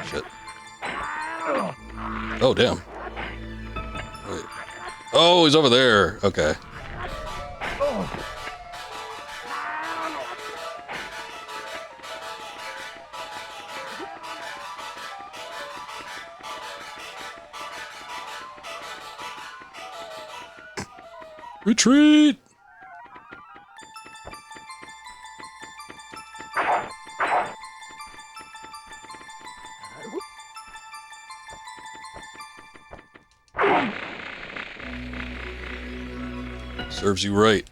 Shit. Oh, damn. Wait. Oh, he's over there. Okay. Retreat! Serves you right.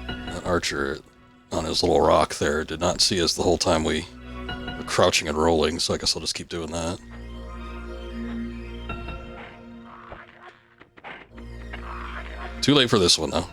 That archer on his little rock there did not see us the whole time we were crouching and rolling, so I guess I'll just keep doing that. Too late for this one, though.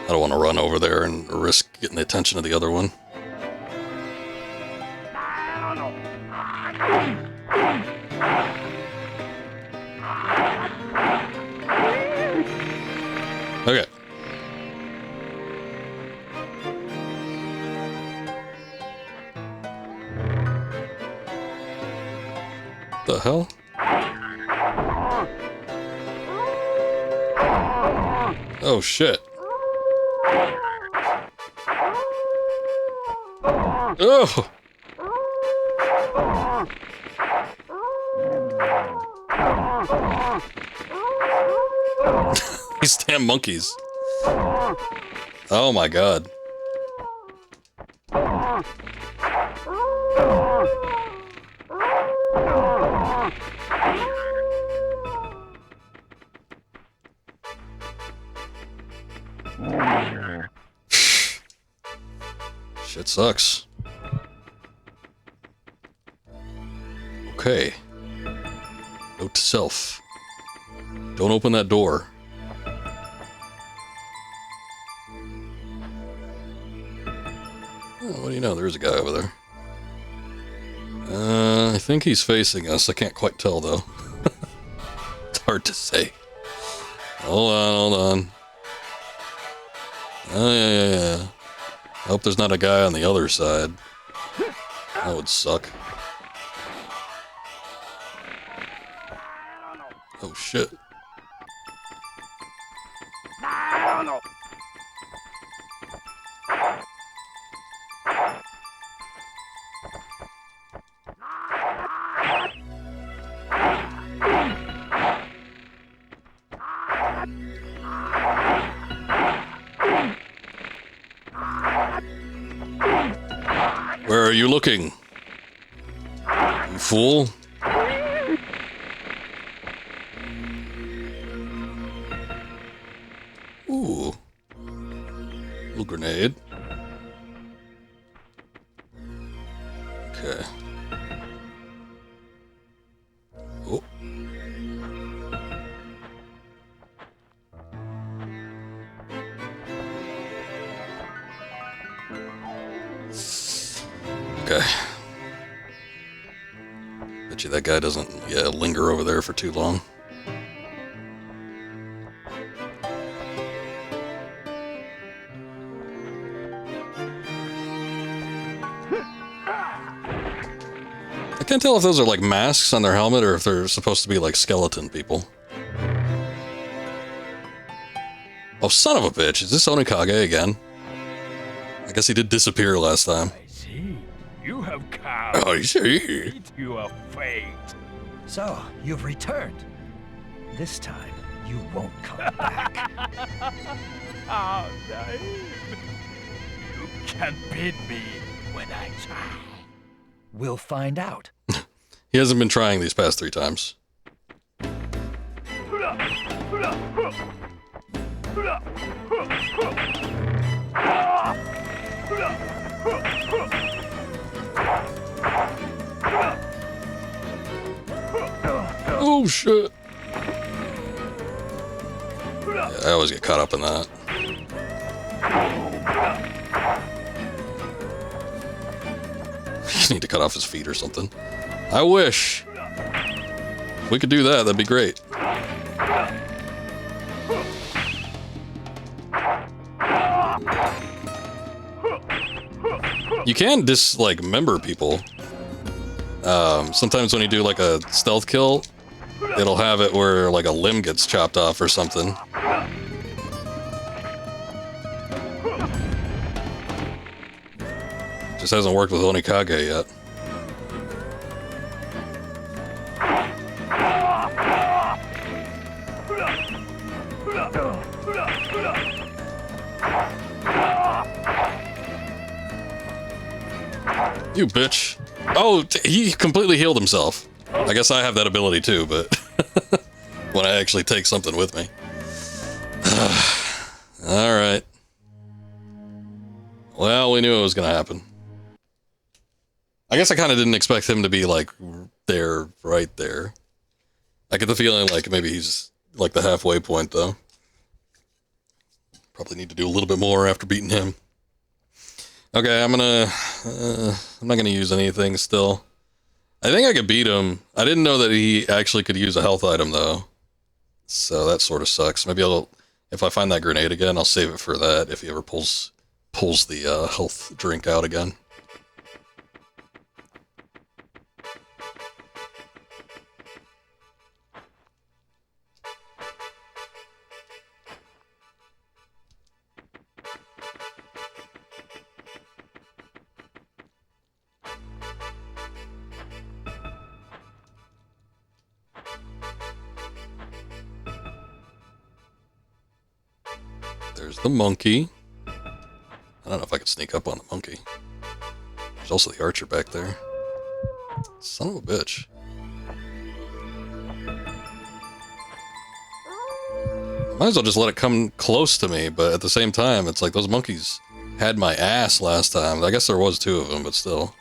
I don't want to run over there and risk getting the attention of the other one. Okay. The hell? Oh shit. Oh! These damn monkeys. Oh my god. Shit sucks. Okay. Note to self. Don't open that door. Oh, what do you know? There's a guy over there. I think he's facing us. I can't quite tell, though. It's hard to say. Hold on. Oh, yeah. I hope there's not a guy on the other side. That would suck. Oh, shit. Where are you looking? You fool. Ooh. Little grenade. Okay. Oh. Okay. Bet you that guy doesn't, linger over there for too long. I can't tell if those are like masks on their helmet or if they're supposed to be like skeleton people. Oh, son of a bitch. Is this Onikage again? I guess he did disappear last time. I see. You have come. Oh, you see? Meet your fate. So, you've returned. This time, you won't come back. How naive. You can't beat me when I try. We'll find out. He hasn't been trying these past 3 times. Oh shit. Yeah, I always get caught up in that. You need to cut off his feet or something. I wish. If we could do that, that'd be great. You can member people. Sometimes when you do like a stealth kill, it'll have it where like a limb gets chopped off or something. Just hasn't worked with Onikage yet. You bitch. Oh, he completely healed himself. I guess I have that ability too, but when I actually take something with me. Alright. Well, we knew it was gonna happen. I guess I kind of didn't expect him to be, like, there, right there. I get the feeling like maybe he's, like, the halfway point, though. Probably need to do a little bit more after beating him. Okay, I'm not gonna use anything still. I think I could beat him. I didn't know that he actually could use a health item, though. So that sort of sucks. Maybe if I find that grenade again, I'll save it for that if he ever pulls the health drink out again. There's the monkey. I don't know if I could sneak up on the monkey. There's also the archer back there. Son of a bitch. Might as well just let it come close to me, but at the same time, it's like those monkeys had my ass last time. I guess there was 2 of them, but still.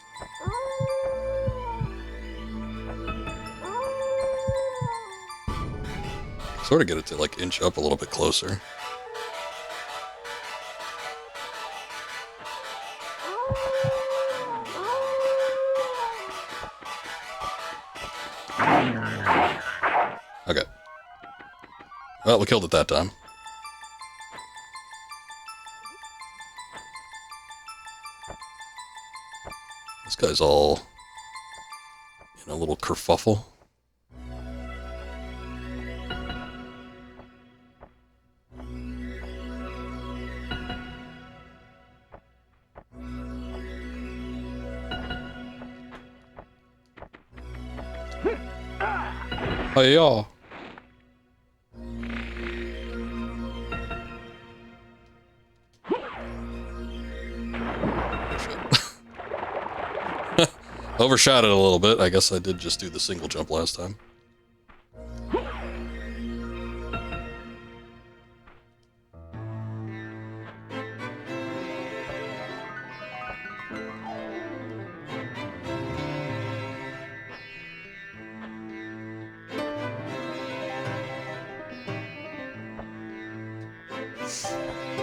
Sort of get it to like inch up a little bit closer. Okay. Well, we killed it that time. This guy's all in a little kerfuffle. Hey, y'all. Overshot it a little bit. I guess I did just do the single jump last time.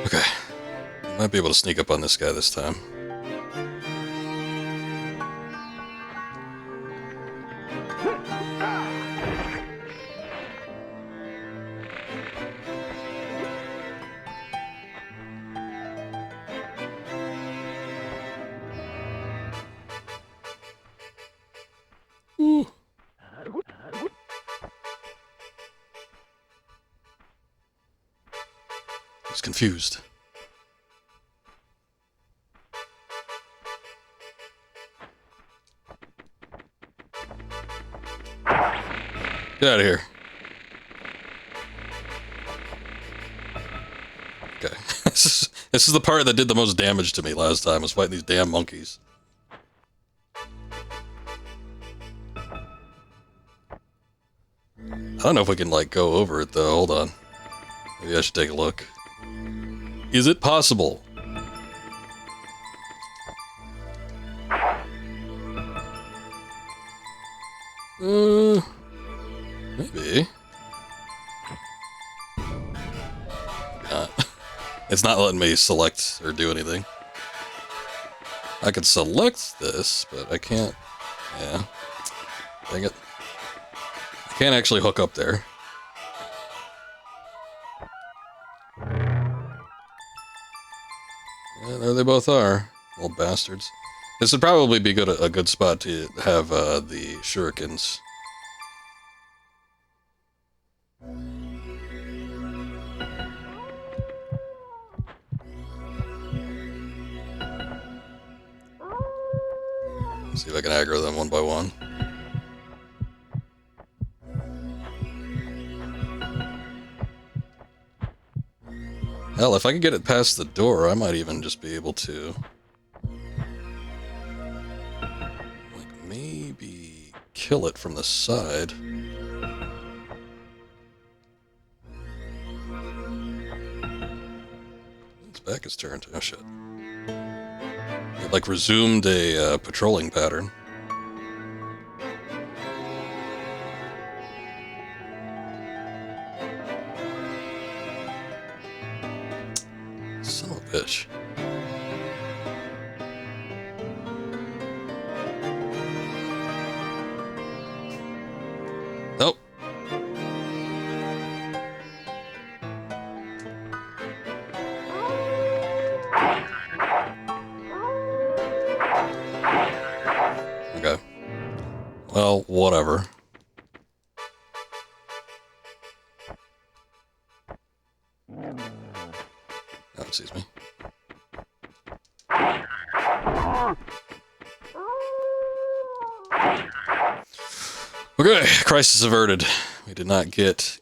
Okay. Might be able to sneak up on this guy this time. Ooh. He's confused. Get out of here. Okay. This is the part that did the most damage to me last time, was fighting these damn monkeys. I don't know if we can, like, go over it, though. Hold on. Maybe I should take a look. Is it possible? Maybe. It's not letting me select or do anything. I could select this, but I can't. Yeah. Dang it. I can't actually hook up there. Yeah, there they both are. Little bastards. This would probably be a good spot to have the shurikens. See if I can aggro them one by one. Hell, if I could get it past the door, I might even just be able to... like, maybe kill it from the side. Its back is turned. Oh, shit. It, like, resumed a patrolling pattern. Son of a bitch. Nope. Okay. Well, whatever. Oh, it sees me. Okay, crisis averted. We did not get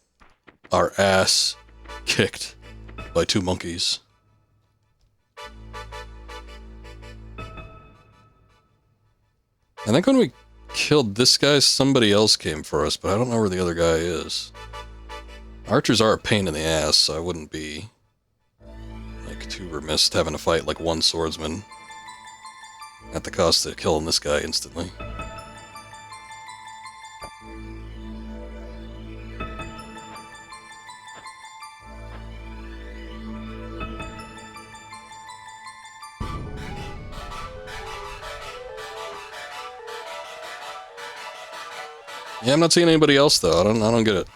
our ass kicked by two monkeys. I think when we killed this guy, somebody else came for us, but I don't know where the other guy is. Archers are a pain in the ass, so I wouldn't be like too remiss having to fight like one swordsman at the cost of killing this guy instantly. Yeah, I'm not seeing anybody else though. I don't get it.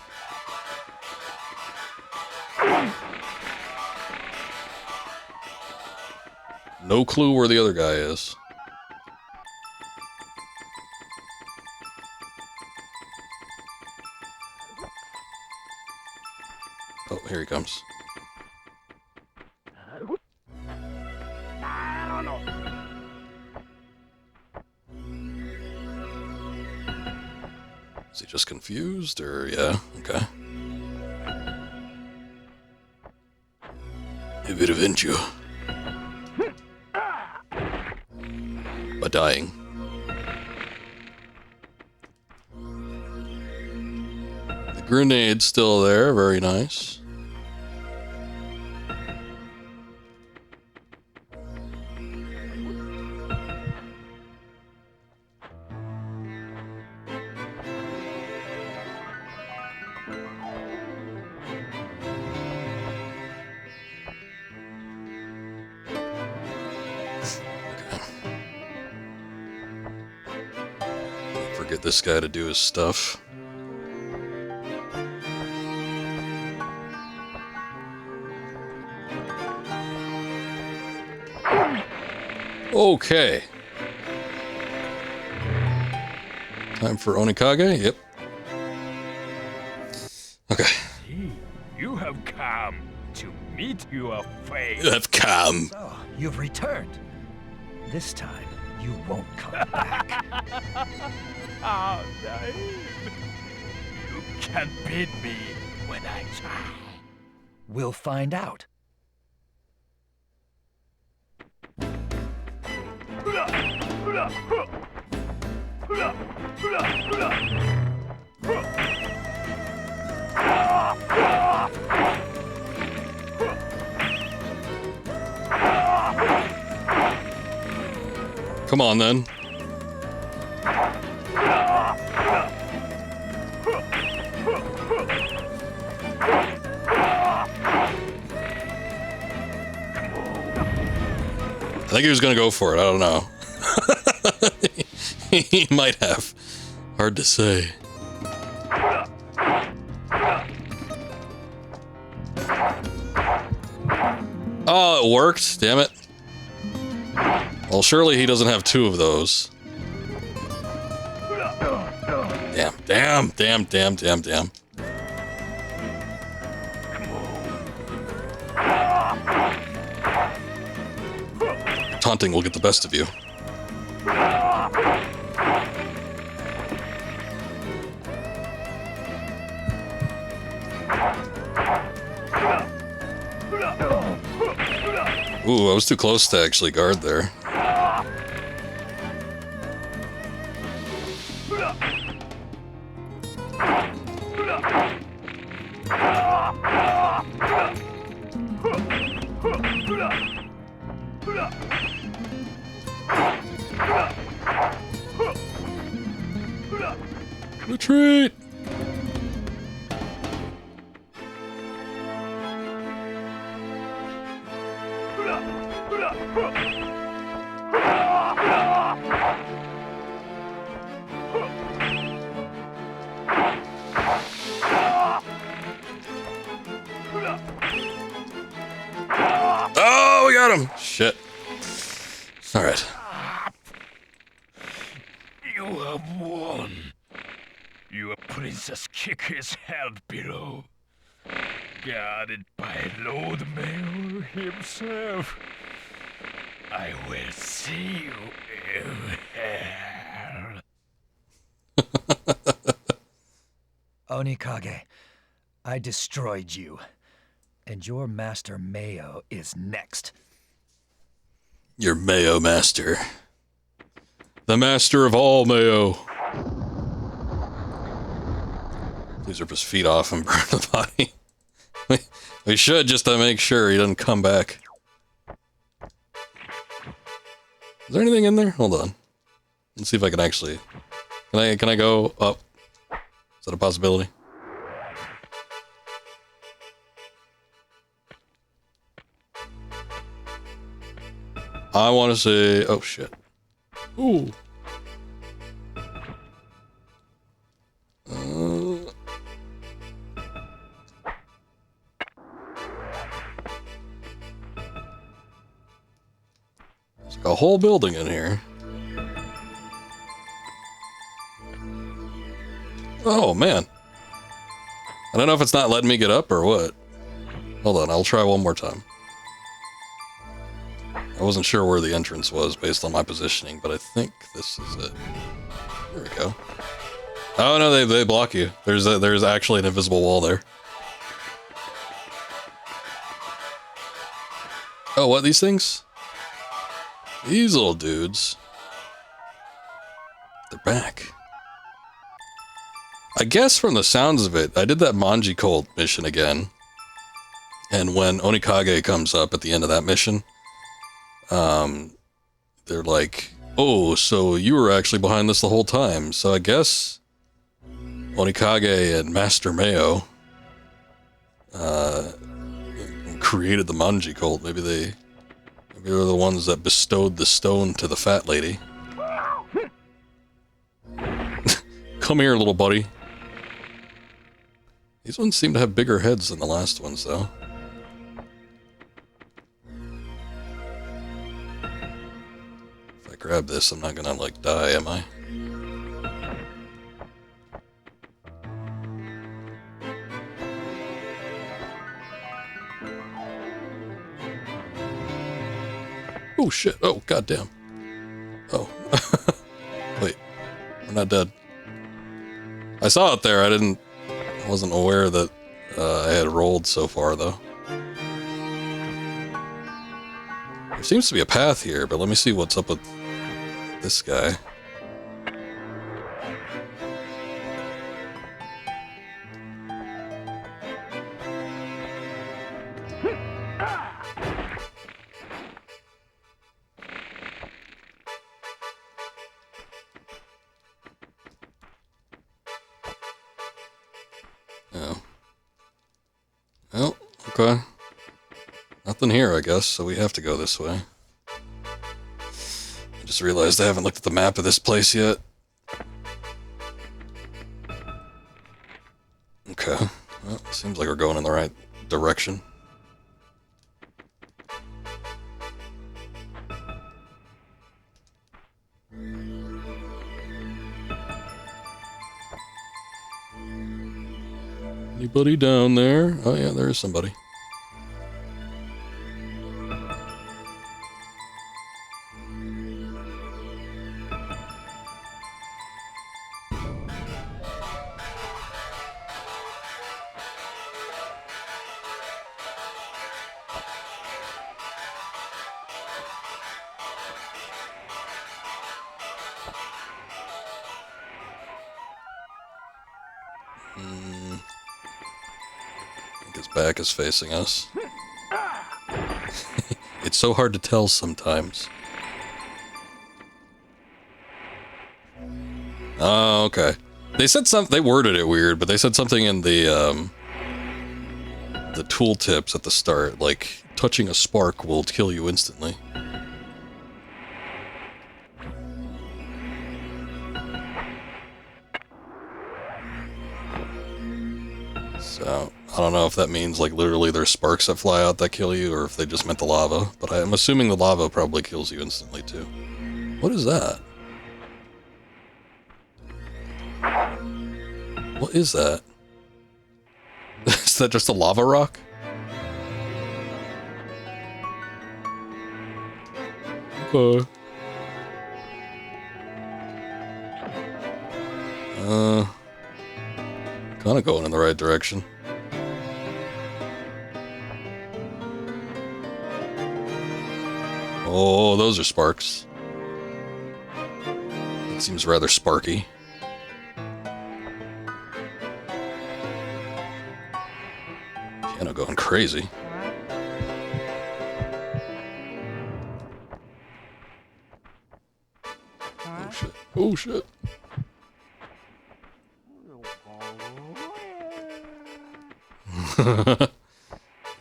No clue where the other guy is. Oh, here he comes. Is he just confused, or yeah? Okay. A bit of Tenchu. By dying. Grenade still there. Very nice. Forget this guy to do his stuff. Okay. Time for Onikage? Yep. Okay. You have come to meet your fate. You have come. So, you've returned. This time, you won't come back. How naive. You can't beat me when I try. We'll find out. Come on, then. I think he was gonna go for it. I don't know. He might have. Hard to say. Oh, it worked. Damn it. Well, surely he doesn't have two of those. Damn. Taunting will get the best of you. Ooh, I was too close to actually guard there. Retreat! Oh, we got him! Shit. Alright. You have won. Your princess Kiki's held below, guarded by Lord Mayor himself. I will see you in hell. Onikage, I destroyed you. And your master Mayo is next. Your Mayo master. The master of all Mayo. Please rip his feet off and burn the body. We should, just to make sure he doesn't come back. Is there anything in there? Hold on. Let's see if I can actually... Can I go up? Is that a possibility? I want to say... Oh, shit. Ooh. There's like a whole building in here. Oh, man. I don't know if it's not letting me get up or what. Hold on, I'll try one more time. I wasn't sure where the entrance was based on my positioning, but I think this is it. There we go. Oh no, they block you. There's actually an invisible wall there. Oh, what, these things? These little dudes. They're back. I guess from the sounds of it, I did that Manji Cult mission again. And when Onikage comes up at the end of that mission, they're like, oh, so you were actually behind this the whole time. So I guess Onikage and Master Mayo created the Manji Cult. Maybe they're the ones that bestowed the stone to the fat lady. Come here, little buddy. These ones seem to have bigger heads than the last ones, though. If I grab this, I'm not gonna, like, die, am I? Oh, shit. Oh, goddamn. Oh. Wait. We're not dead. I saw it there. I wasn't aware that I had rolled so far, though. There seems to be a path here, but let me see what's up with this guy. Oh. Well, okay. Nothing here, I guess, so we have to go this way. I just realized I haven't looked at the map of this place yet. Okay. Well, seems like we're going in the right direction. Anybody down there? Oh yeah, there is somebody. His back is facing us. It's so hard to tell sometimes. Oh, okay. They said something. They worded it weird, but they said something in the tooltips at the start, like touching a spark will kill you instantly. So, I don't know if that means, like, literally there's sparks that fly out that kill you, or if they just meant the lava. But I'm assuming the lava probably kills you instantly, too. What is that? What is that? Is that just a lava rock? Okay. Kinda going in the right direction. Oh, those are sparks. It seems rather sparky. Piano going crazy. Oh shit. Oh shit.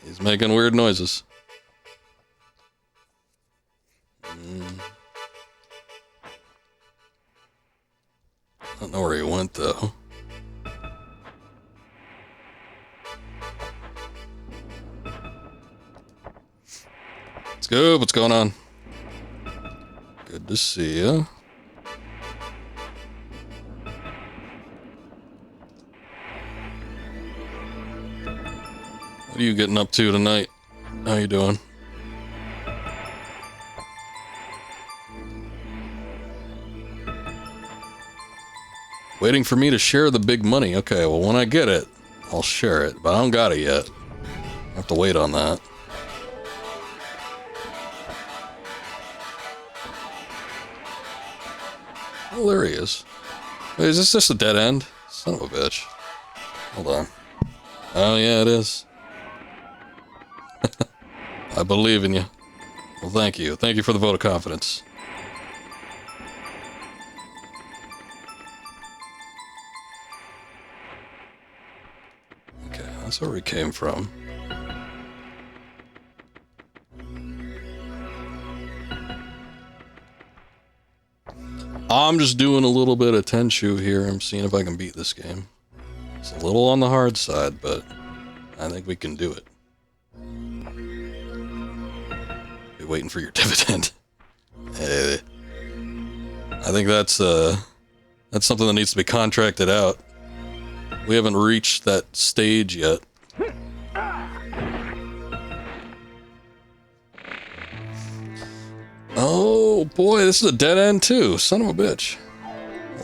He's making weird noises. I don't know where he went, though. Let's go. What's going on? Good to see ya. What are you getting up to tonight? How you doing? Waiting for me to share the big money. Okay, well, when I get it, I'll share it. But I don't got it yet. I have to wait on that. Oh, there he is. Wait, is this just a dead end? Son of a bitch. Hold on. Oh, yeah, it is. I believe in you. Well, thank you. Thank you for the vote of confidence. Okay, that's where we came from. I'm just doing a little bit of Tenchu here. I'm seeing if I can beat this game. It's a little on the hard side, but I think we can do it. Be waiting for your dividend. Hey, I think that's something that needs to be contracted out. We haven't reached that stage yet. Oh boy, this is a dead end too. Son of a bitch.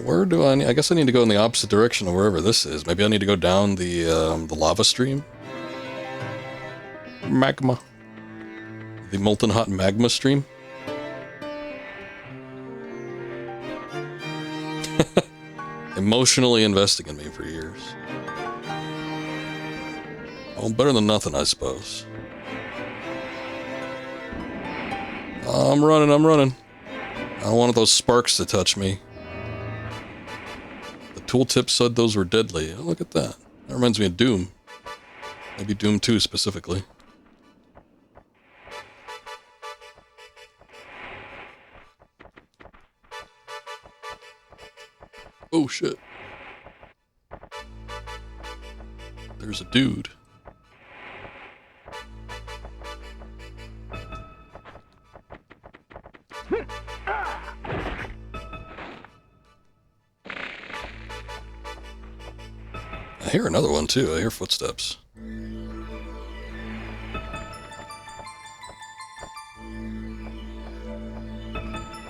Where do I guess I need to go in the opposite direction of wherever this is. Maybe I need to go down the lava stream. Magma. The molten hot magma stream. Emotionally investing in me for years. Oh, better than nothing, I suppose. I'm running. I don't want those sparks to touch me. The tooltip said those were deadly. Oh, look at that. That reminds me of Doom. Maybe Doom 2 specifically. Oh shit. There's a dude. I hear another one too. I hear footsteps.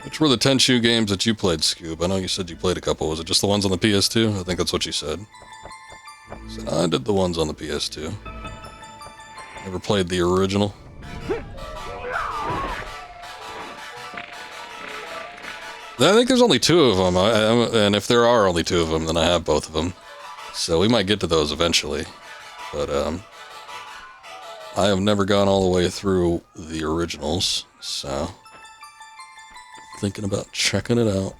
Which were the Tenchu games that you played, Scoob? I know you said you played a couple. Was it just the ones on the PS2? I think that's what you said. I said, I did the ones on the PS2. Never played the original. I think there's only two of them, and if there are only two of them, then I have both of them. So we might get to those eventually. But, I have never gone all the way through the originals, so... thinking about checking it out.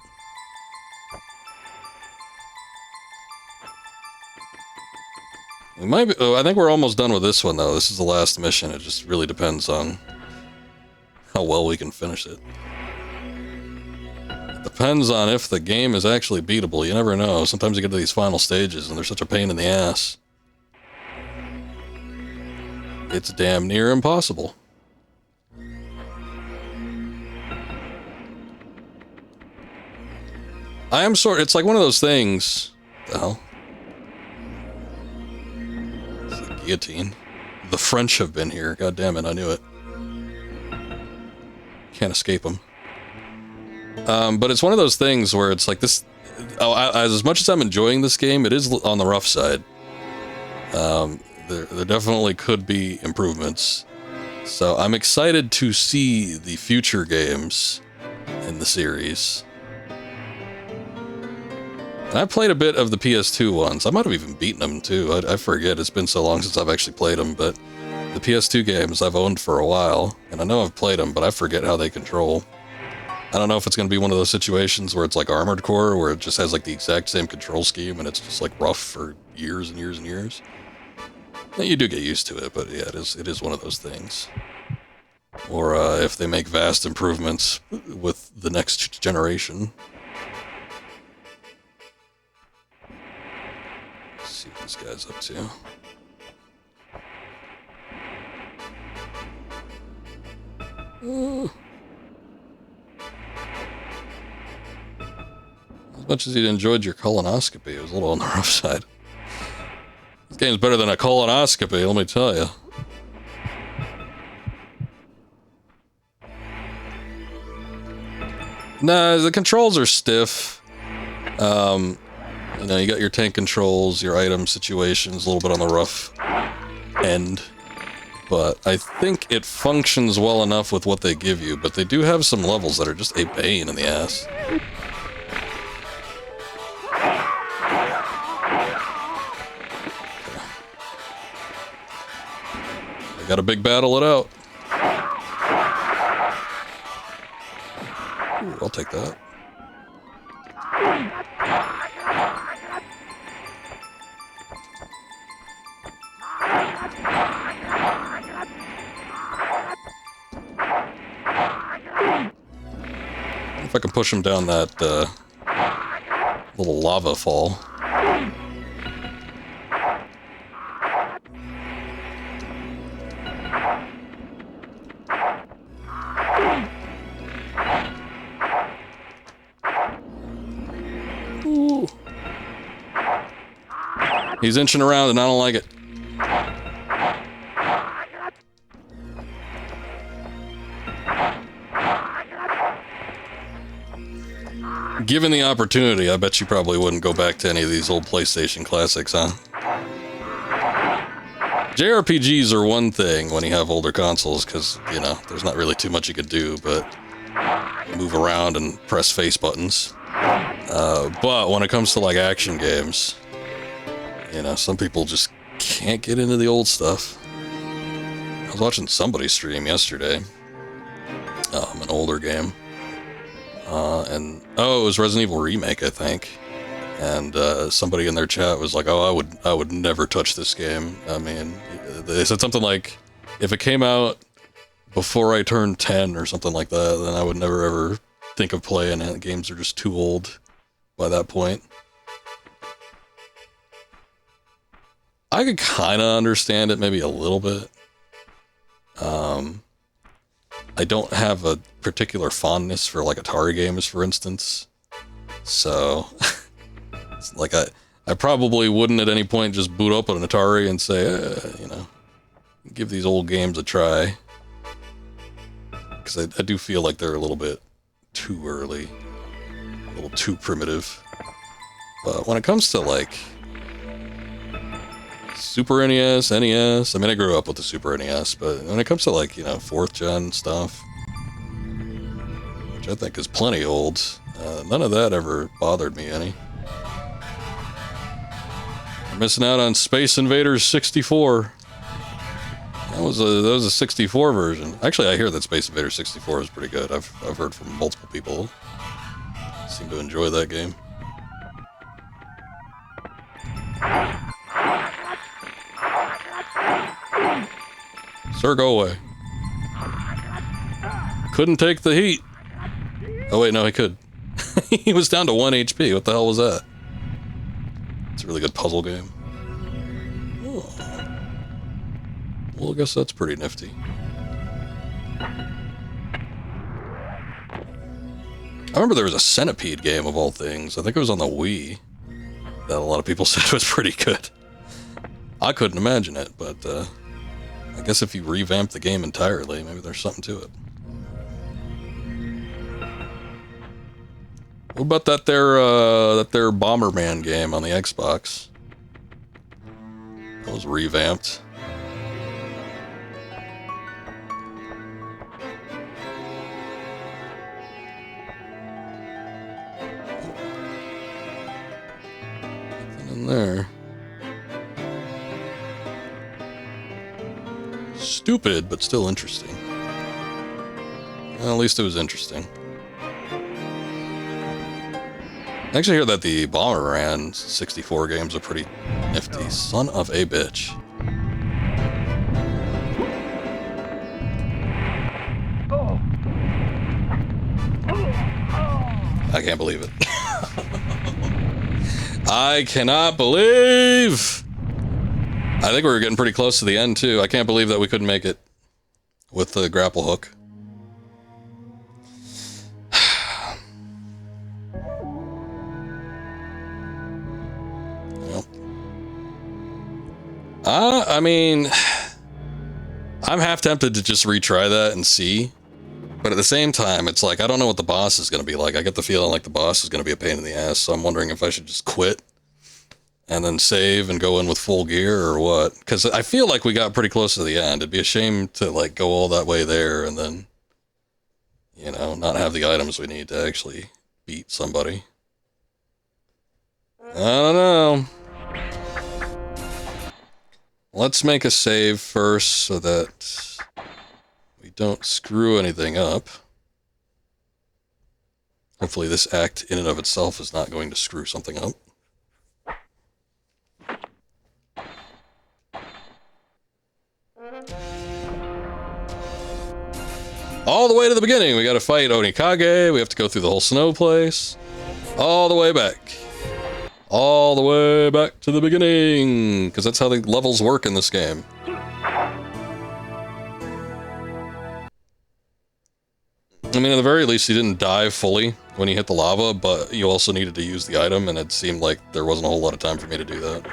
We might be, I think we're almost done with this one, though. This is the last mission. It just really depends on how well we can finish it. It depends on if the game is actually beatable. You never know. Sometimes you get to these final stages and they're such a pain in the ass. It's damn near impossible. I am it's like one of those things. What the hell? It's a guillotine. The French have been here. God damn it, I knew it. Can't escape them. But it's one of those things where it's like this... as much as I'm enjoying this game, it is on the rough side. There definitely could be improvements. So I'm excited to see the future games in the series. And I played a bit of the PS2 ones. I might have even beaten them too. I forget. It's been so long since I've actually played them. But the PS2 games I've owned for a while. And I know I've played them, but I forget how they control. I don't know if it's going to be one of those situations where it's like Armored Core, where it just has like the exact same control scheme and it's just like rough for years and years and years. And you do get used to it, but yeah, it is one of those things. Or if they make vast improvements with the next generation. Let's see what this guy's up to. As much as he'd enjoyed your colonoscopy, it was a little on the rough side. This game's better than a colonoscopy, let me tell you. Nah, the controls are stiff. You know, you got your tank controls, your item situations, a little bit on the rough end. But I think it functions well enough with what they give you, but they do have some levels that are just a pain in the ass. gotta big battle it out. Ooh, I'll take that. If I can push him down that little lava fall. Ooh. He's inching around and I don't like it. Given the opportunity, I bet you probably wouldn't go back to any of these old PlayStation classics, huh? JRPGs are one thing when you have older consoles, because, you know, there's not really too much you could do, but move around and press face buttons. But when it comes to, like, action games, you know, some people just can't get into the old stuff. I was watching somebody stream yesterday. An older game. It was Resident Evil Remake, I think. And somebody in their chat was like, "Oh, I would never touch this game." I mean, they said something like, "If it came out before I turned 10 or something like that, then I would never ever think of playing it. Games are just too old by that point." I could kind of understand it, maybe a little bit. I don't have a particular fondness for, like, Atari games, for instance. So, it's like I probably wouldn't at any point just boot up an Atari and say, you know, give these old games a try. Because I do feel like they're a little bit too early. A little too primitive. But when it comes to, like, Super NES, NES. I mean, I grew up with the Super NES, but when it comes to, like, you know, 4th gen stuff, which I think is plenty old, none of that ever bothered me any. I'm missing out on Space Invaders 64. That was a 64 version. Actually, I hear that Space Invaders 64 is pretty good. I've heard from multiple people seem to enjoy that game. Sir, go away. Couldn't take the heat. Oh wait, no, he could. He was down to 1 HP. What the hell was that? It's a really good puzzle game. Oh. Well, I guess that's pretty nifty. I remember there was a Centipede game, of all things. I think it was on the Wii. That a lot of people said was pretty good. I couldn't imagine it, but I guess if you revamp the game entirely, maybe there's something to it. What about that there Bomberman game on the Xbox? That was revamped. Nothing in there. Stupid, but still interesting. Well, at least it was interesting. I actually hear that the Bomberman 64 games are pretty nifty. Son of a bitch. I can't believe it. I cannot believe... I think we were getting pretty close to the end, too. I can't believe that we couldn't make it with the grapple hook. Well. I mean, I'm half tempted to just retry that and see. But at the same time, it's like, I don't know what the boss is going to be like. I get the feeling like the boss is going to be a pain in the ass, so I'm wondering if I should just quit and then save and go in with full gear or what? Because I feel like we got pretty close to the end. It'd be a shame to, like, go all that way there and then, you know, not have the items we need to actually beat somebody. I don't know. let's make a save first so that we don't screw anything up. Hopefully this act in and of itself is not going to screw something up. All the way to the beginning. We gotta fight Onikage. We have to go through the whole snow place. All the way back. All the way back to the beginning. Because that's how the levels work in this game. I mean, at the very least, you didn't die fully when you hit the lava, but you also needed to use the item, and it seemed like there wasn't a whole lot of time for me to do that.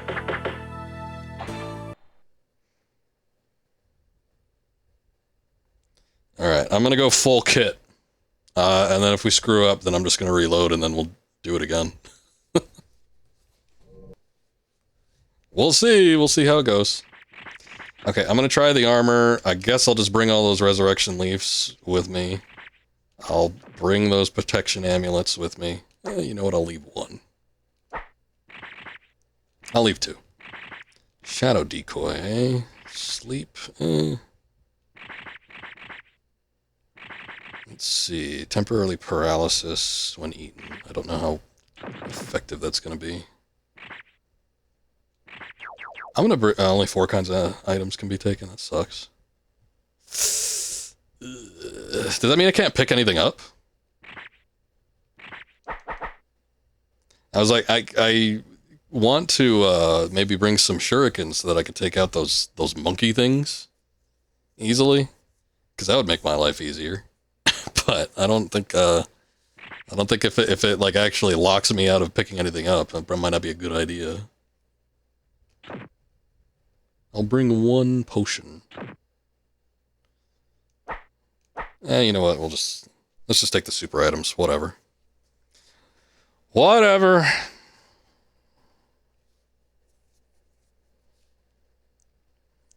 Alright, I'm gonna go full kit. And then if we screw up, then I'm just gonna reload, and then we'll do it again. We'll see how it goes. Okay, I'm gonna try the armor. I guess I'll just bring all those resurrection leaves with me. I'll bring those protection amulets with me. You know what, I'll leave one. I'll leave two. Shadow decoy, eh? Sleep, eh. Let's see, temporarily paralysis when eaten. I don't know how effective that's gonna be. I'm gonna bring, only 4 kinds of items can be taken, that sucks. Does that mean I can't pick anything up? I was like, I want to maybe bring some shurikens so that I could take out those monkey things easily, because that would make my life easier. But I don't think if it like actually locks me out of picking anything up, that might not be a good idea. I'll bring 1 potion. You know what? Let's just take the super items. Whatever. Whatever.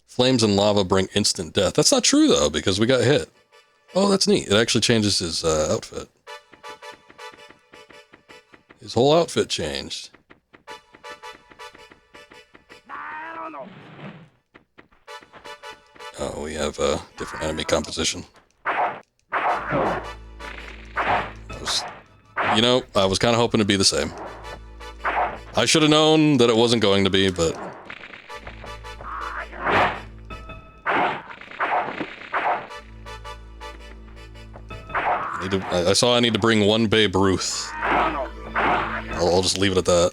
Flames and lava bring instant death. That's not true though, because we got hit. Oh, that's neat. It actually changes his outfit. His whole outfit changed. Oh, we have a different enemy composition. You know, I was kind of hoping to be the same. I should have known that it wasn't going to be, but... I saw I need to bring 1 Babe Ruth. I'll just leave it at that.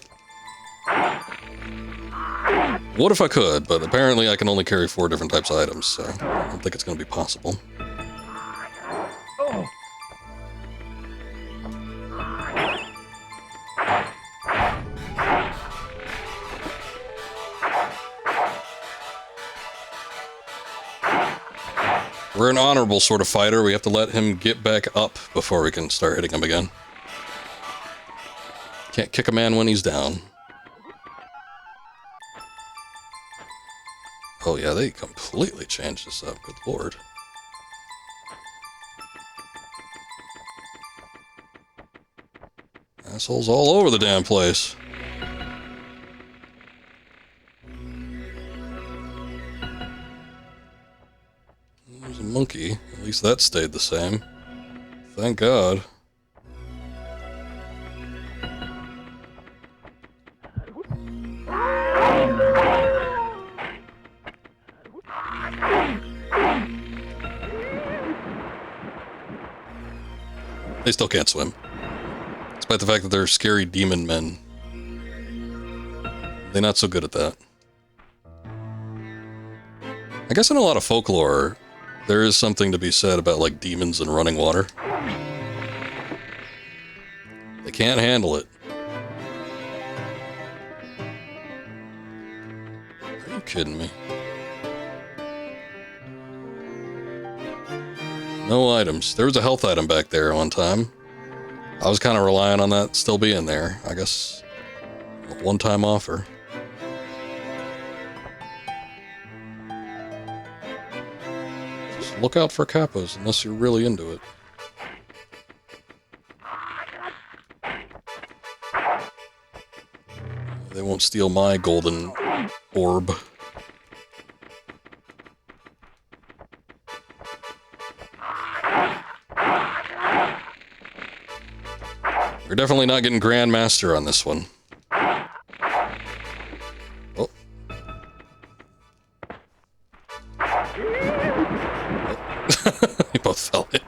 What if I could? But apparently I can only carry 4 different types of items, so I don't think it's going to be possible. We're an honorable sort of fighter. We have to let him get back up before we can start hitting him again. Can't kick a man when he's down. Oh yeah, they completely changed this up. Good lord. Assholes all over the damn place. There's a monkey. At least that stayed the same. Thank God. They still can't swim. Despite the fact that they're scary demon men. They're not so good at that. I guess in a lot of folklore, there is something to be said about, like, demons and running water. They can't handle it. Are you kidding me? No items. There was a health item back there one time. I was kind of relying on that still being there. I guess a one-time offer. Just look out for kappas unless you're really into it. They won't steal my golden orb. definitely not getting Grandmaster on this one. Oh. They both fell in.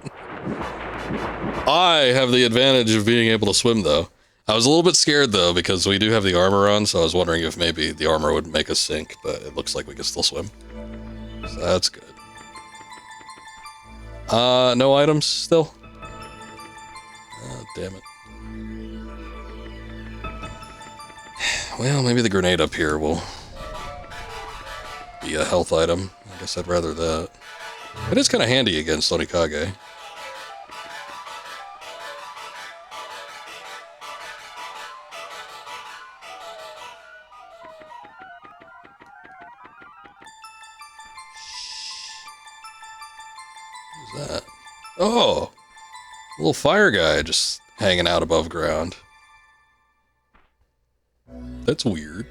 I have the advantage of being able to swim, though. I was a little bit scared, though, because we do have the armor on, so I was wondering if maybe the armor would make us sink, but it looks like we can still swim. So that's good. No items still? Oh, damn it. Well, maybe the grenade up here will be a health item. I guess I'd rather that. It is kind of handy against Onikage. Who's that? Oh! A little fire guy just hanging out above ground. That's weird.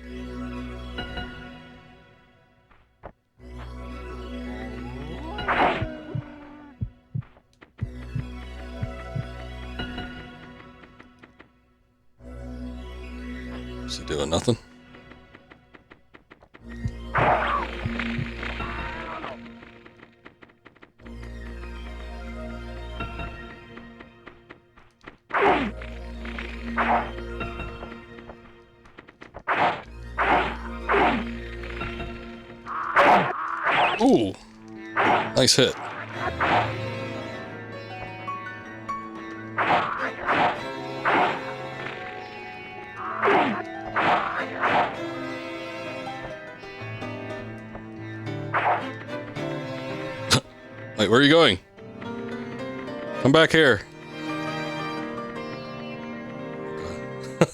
Is he doing nothing? Ooh, nice hit. Wait, where are you going? Come back here.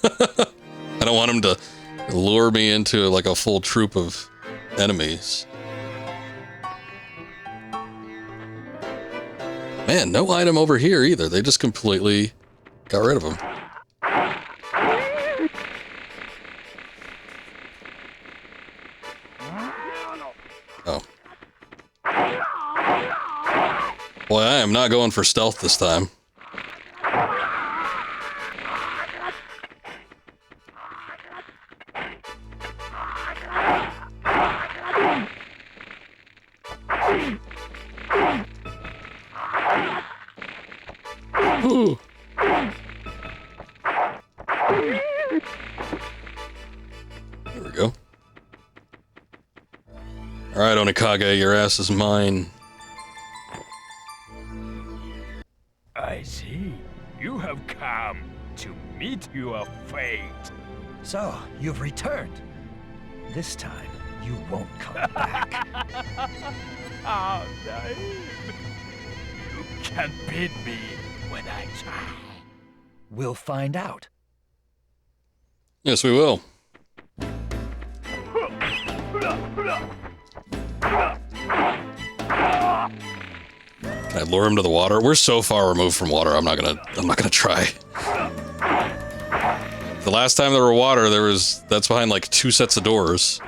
I don't want him to lure me into like a full troop of enemies. Man, no item over here either. They just completely got rid of him. Oh. Boy, I am not going for stealth this time. Ooh. There we go. Alright, Onikage, your ass is mine. I see. You have come to meet your fate. So, you've returned. This time, you won't come back. How naive. You can't beat me when I try. We'll find out. Yes, we will. Can I lure him to the water? We're so far removed from water. I'm not gonna try. The last time there were water, that's behind like 2 sets of doors.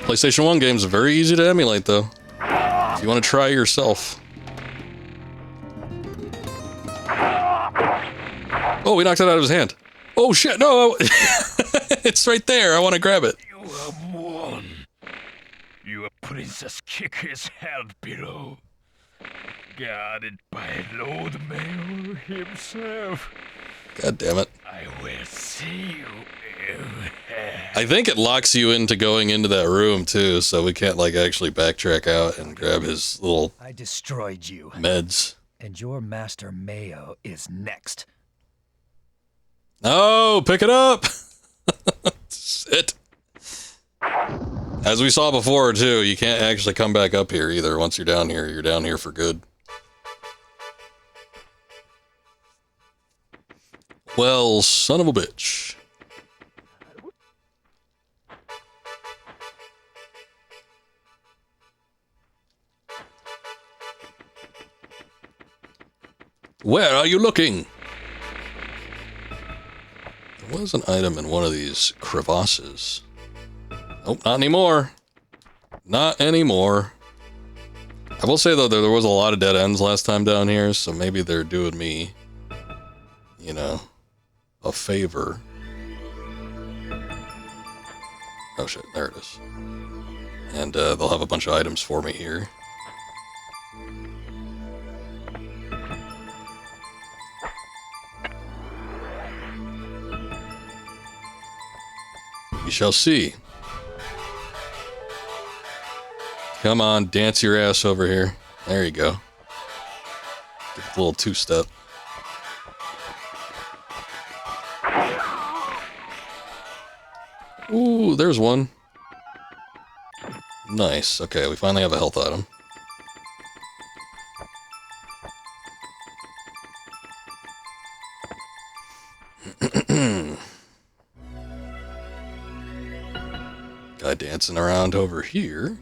PlayStation 1 games are very easy to emulate, though. If you want to try yourself. Oh, we knocked it out of his hand. Oh, shit, no! It's right there. I want to grab it. You have won. Your princess kick is held below, guarded by Lord Mayor himself. God damn it. I will see you in hell. I think it locks you into going into that room, too, so we can't, like, actually backtrack out and grab his little I destroyed you, meds. and your master Mayo is next. No, pick it up! Sit. As we saw before, too, you can't actually come back up here either. Once you're down here for good. Well, son of a bitch. Where are you looking? was an item in one of these crevasses. Nope, not anymore. Not anymore. I will say, though, there was a lot of dead ends last time down here, so maybe they're doing me, you know, a favor. Oh shit, there it is. And they'll have a bunch of items for me here. We shall see. Come on, dance your ass over here. There you go. Get a little two-step. Ooh, there's one. Nice. Okay, we finally have a health item. Guy dancing around over here.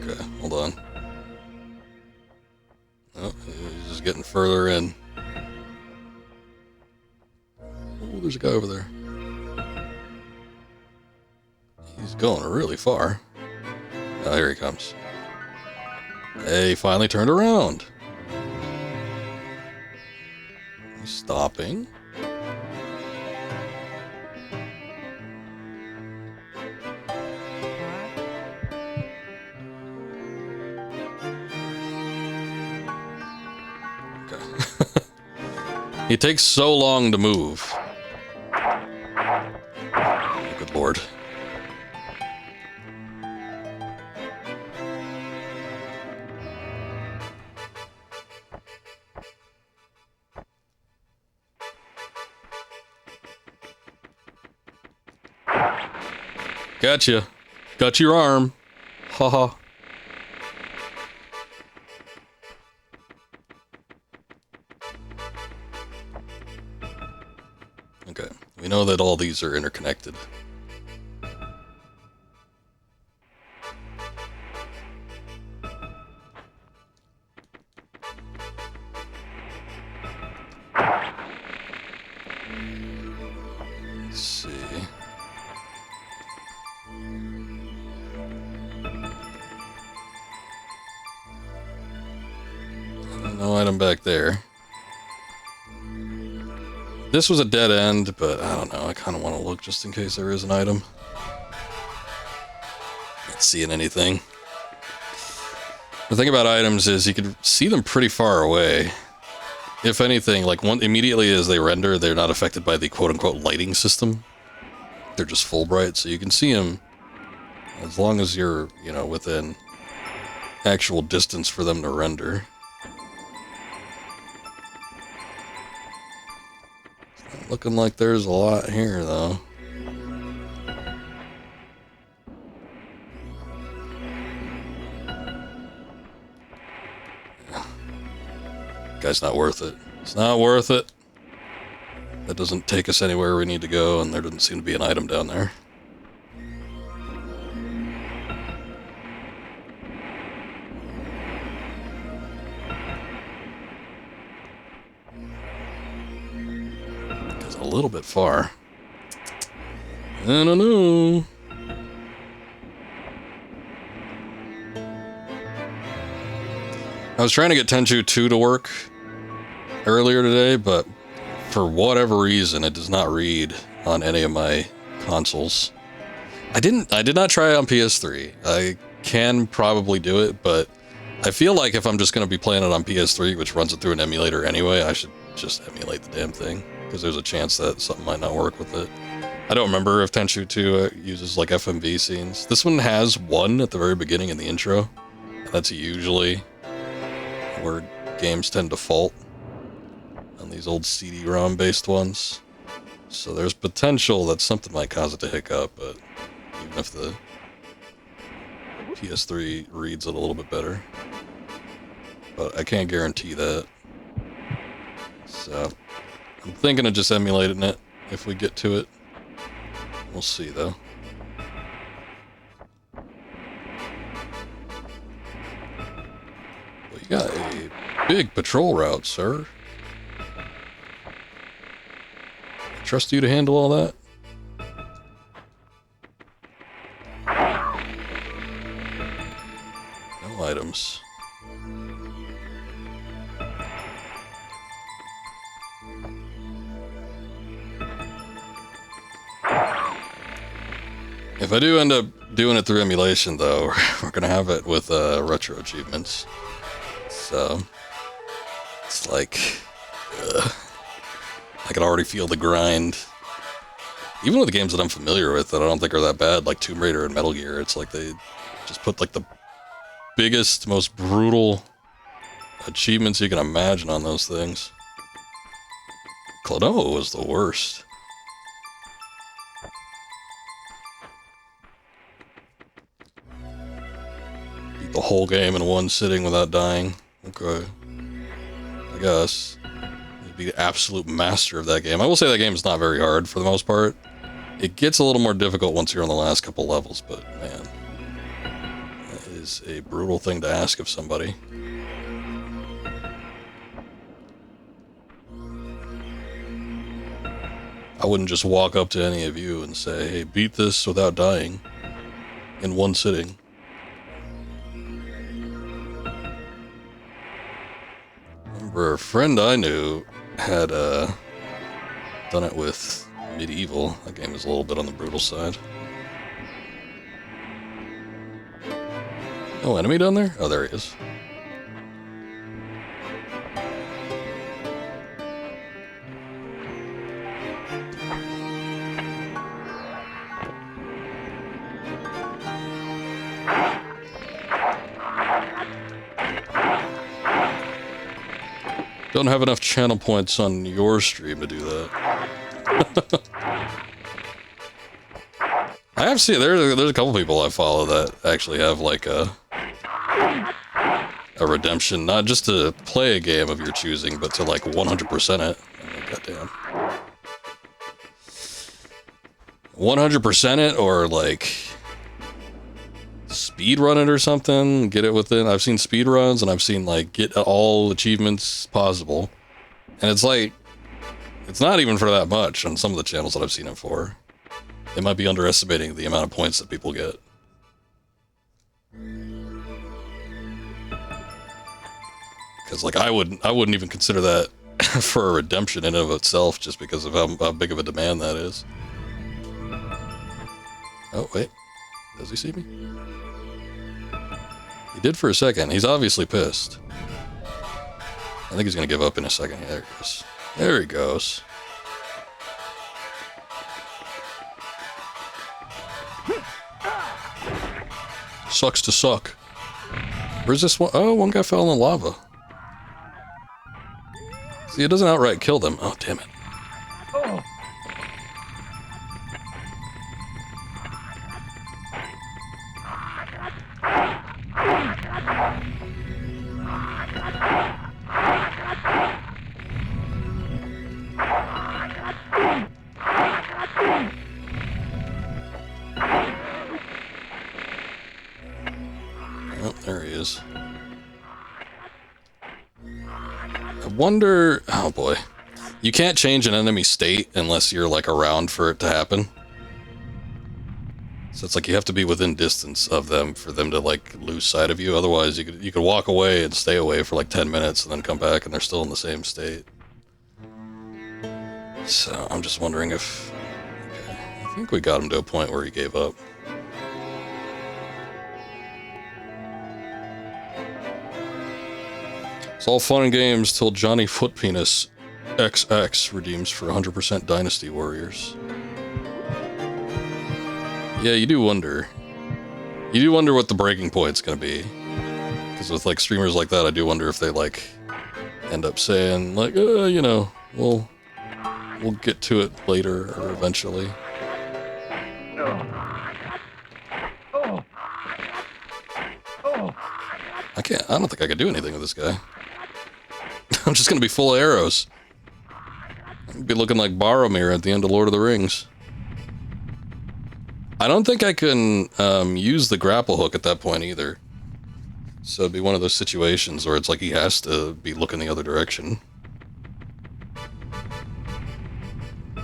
Okay, hold on. Oh, he's just getting further in. Oh, there's a guy over there. He's going really far. Oh, here he comes. Hey, he finally turned around. He's stopping. Okay. He takes so long to move. Good lord. Gotcha. Got your arm. Haha. Okay. We know that all these are interconnected. Let's see. No item back there. This was a dead end, but I don't know. I kind of want to look just in case there is an item. Not seeing anything. The thing about items is you can see them pretty far away. If anything, like immediately as they render, they're not affected by the quote-unquote lighting system. They're just full bright, so you can see them as long as you're, you know, within actual distance for them to render. Looking like there's a lot here, though. Guy's not worth it. It's not worth it. That doesn't take us anywhere we need to go, and there doesn't seem to be an item down there. A little bit far. I don't know. I was trying to get Tenchu 2 to work earlier today, but for whatever reason, it does not read on any of my consoles. I did not try it on PS3. I can probably do it, but I feel like if I'm just going to be playing it on PS3, which runs it through an emulator anyway, I should just emulate the damn thing. Because there's a chance that something might not work with it. I don't remember if Tenchu 2 uses like FMV scenes. This one has one at the very beginning in the intro. And that's usually where games tend to fault on these old CD-ROM based ones. So there's potential that something might cause it to hiccup, but even if the PS3 reads it a little bit better. But I can't guarantee that. So I'm thinking of just emulating it if we get to it. We'll see, though. Well, you got a big patrol route, sir. I trust you to handle all that? No items. If I do end up doing it through emulation, though, we're gonna have it with retro achievements. So it's like I can already feel the grind. Even with the games that I'm familiar with that I don't think are that bad, like Tomb Raider and Metal Gear, it's like they just put like the biggest, most brutal achievements you can imagine on those things. Klonoa was the worst. Beat the whole game in one sitting without dying. Okay. I guess. You'd be the absolute master of that game. I will say that game is not very hard for the most part. It gets a little more difficult once you're on the last couple levels, but man, that is a brutal thing to ask of somebody. I wouldn't just walk up to any of you and say, hey, beat this without dying in one sitting. Remember, a friend I knew had done it with Medieval. That game is a little bit on the brutal side. No enemy down there? Oh, there he is. Don't have enough channel points on your stream to do that. I have seen there's a couple people I follow that actually have like a redemption, not just to play a game of your choosing, but to like 100% it. Oh, goddamn. 100% it, or like speed run it or something, get it within. I've seen speed runs and I've seen like get all achievements possible, and it's like it's not even for that much on some of the channels that I've seen it for. They might be underestimating the amount of points that people get. Because like I wouldn't even consider that for a redemption in and of itself, just because of how big of a demand that is. Oh wait, does he see me? He did for a second. He's obviously pissed. I think he's gonna give up in a second. There he goes. There he goes. Sucks to suck. Where's this one? Oh, one guy fell in the lava. See, it doesn't outright kill them. Oh, damn it. Oh. Oh, there he is. I wonder... Oh, boy. You can't change an enemy state unless you're, like, around for it to happen. So it's like you have to be within distance of them for them to, like, lose sight of you. Otherwise, you could walk away and stay away for, like, 10 minutes and then come back and they're still in the same state. So I'm just wondering if... Okay, I think we got him to a point where he gave up. It's all fun and games till Johnny Footpenis XX redeems for 100% Dynasty Warriors. Yeah, you do wonder. You do wonder what the breaking point's gonna be. Because with like streamers like that, I do wonder if they like end up saying like, you know, we'll get to it later or eventually. I don't think I could do anything with this guy. I'm just gonna be full of arrows. Be looking like Boromir at the end of Lord of the Rings. I don't think I can use the grapple hook at that point either. So it'd be one of those situations where it's like he has to be looking the other direction. I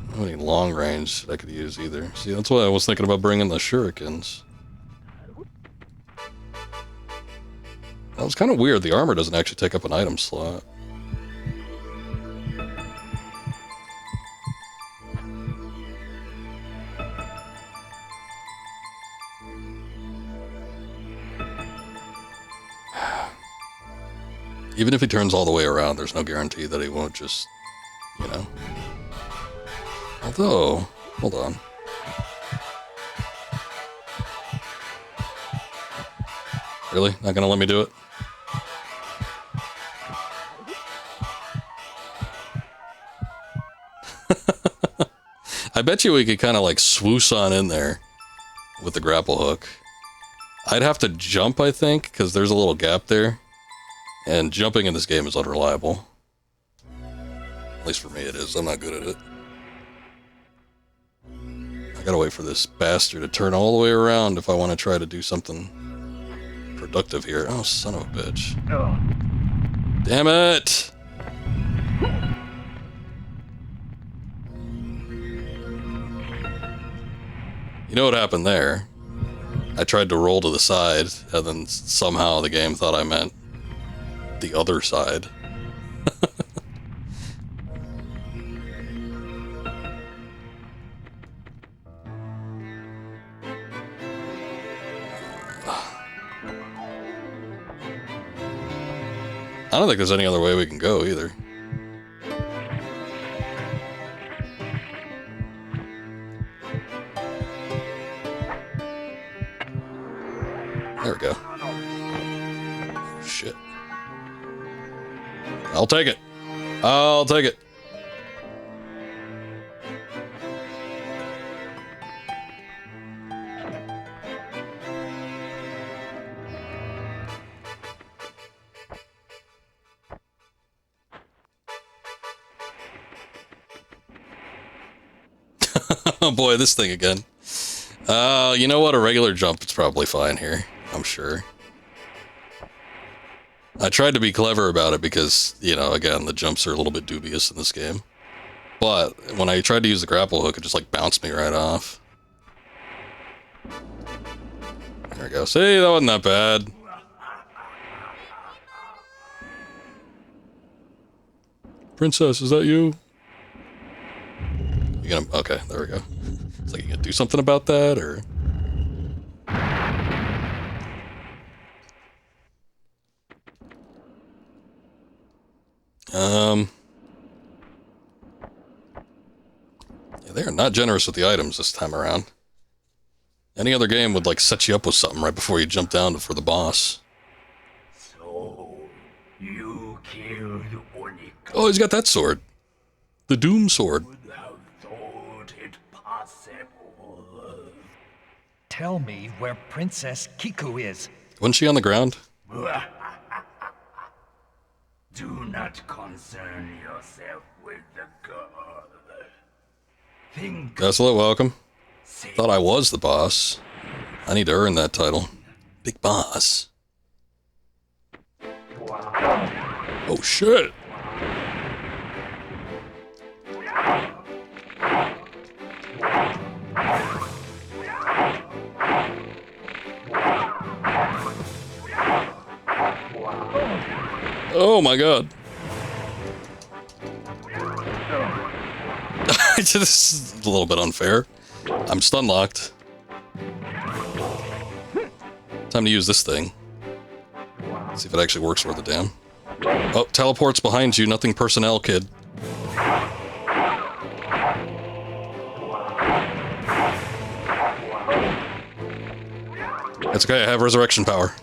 don't have any long range that I could use either. See, that's why I was thinking about bringing the shurikens. That was kind of weird. The armor doesn't actually take up an item slot. Even if he turns all the way around, there's no guarantee that he won't just, you know. Although, hold on. Really? Not gonna let me do it? I bet you we could kind of like swoosh on in there with the grapple hook. I'd have to jump, I think, because there's a little gap there. And jumping in this game is unreliable. At least for me it is. I'm not good at it. I gotta wait for this bastard to turn all the way around if I want to try to do something productive here. Oh, son of a bitch. Damn it! You know what happened there? I tried to roll to the side, and then somehow the game thought I meant the other side. I don't think there's any other way we can go either. There we go. Oh, shit. I'll take it. I'll take it. Oh boy, this thing again. You know what? A regular jump is probably fine here. I'm sure. I tried to be clever about it because, you know, again, the jumps are a little bit dubious in this game. But when I tried to use the grapple hook, it just like bounced me right off. There we go. See, that wasn't that bad. Princess, is that you? You gonna... Okay, there we go. It's like, you gonna do something about that, or... Yeah, they are not generous with the items this time around. Any other game would, like, set you up with something right before you jump down for the boss. So, you killed Onika. Oh, he's got that sword. The Doom sword. Would have thought it possible. Tell me where Princess Kiku is. Wasn't she on the ground? Do not concern yourself with the girl. Think Desolate, welcome. safe. Thought I was the boss. I need to earn that title. Big boss. Oh shit! Oh my god. This is a little bit unfair. I'm stun locked. Time to use this thing. See if it actually works worth a damn. Oh, teleports behind you. Nothing personnel, kid. It's okay, I have resurrection power.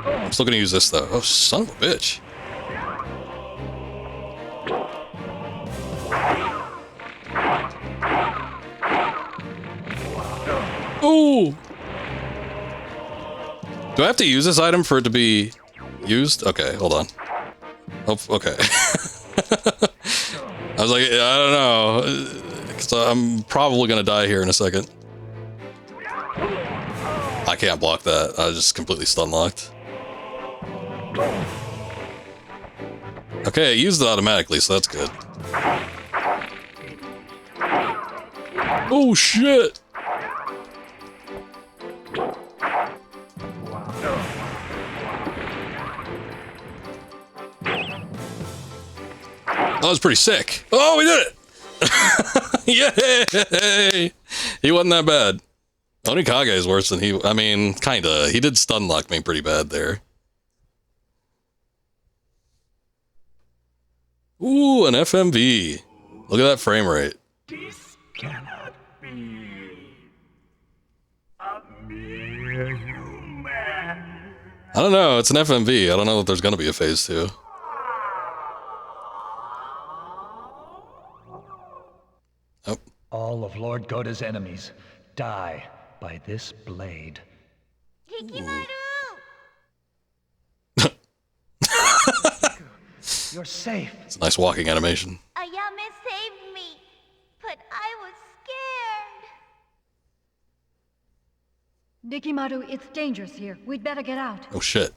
I'm still gonna use this though. Oh, son of a bitch. Ooh! Do I have to use this item for it to be used? Okay, hold on. Oh, okay. I was like, I don't know. Because I'm probably going to die here in a second. I can't block that. I was just completely stun locked. Okay, I used it automatically, so that's good. Oh, shit! That was pretty sick. Oh, we did it! Yay! He wasn't that bad. Onikage is worse than he... I mean, kinda. He did stun lock me pretty bad there. Ooh, an FMV. Look at that frame rate. This cannot be a mere human. I don't know. It's an FMV. I don't know if there's gonna be a phase 2. Oh. All of Lord Goda's enemies die by this blade. Hikimaru! You're safe. It's a nice walking animation. Ayame saved me, but I was scared. Nikimaru, it's dangerous here. We'd better get out. Oh shit.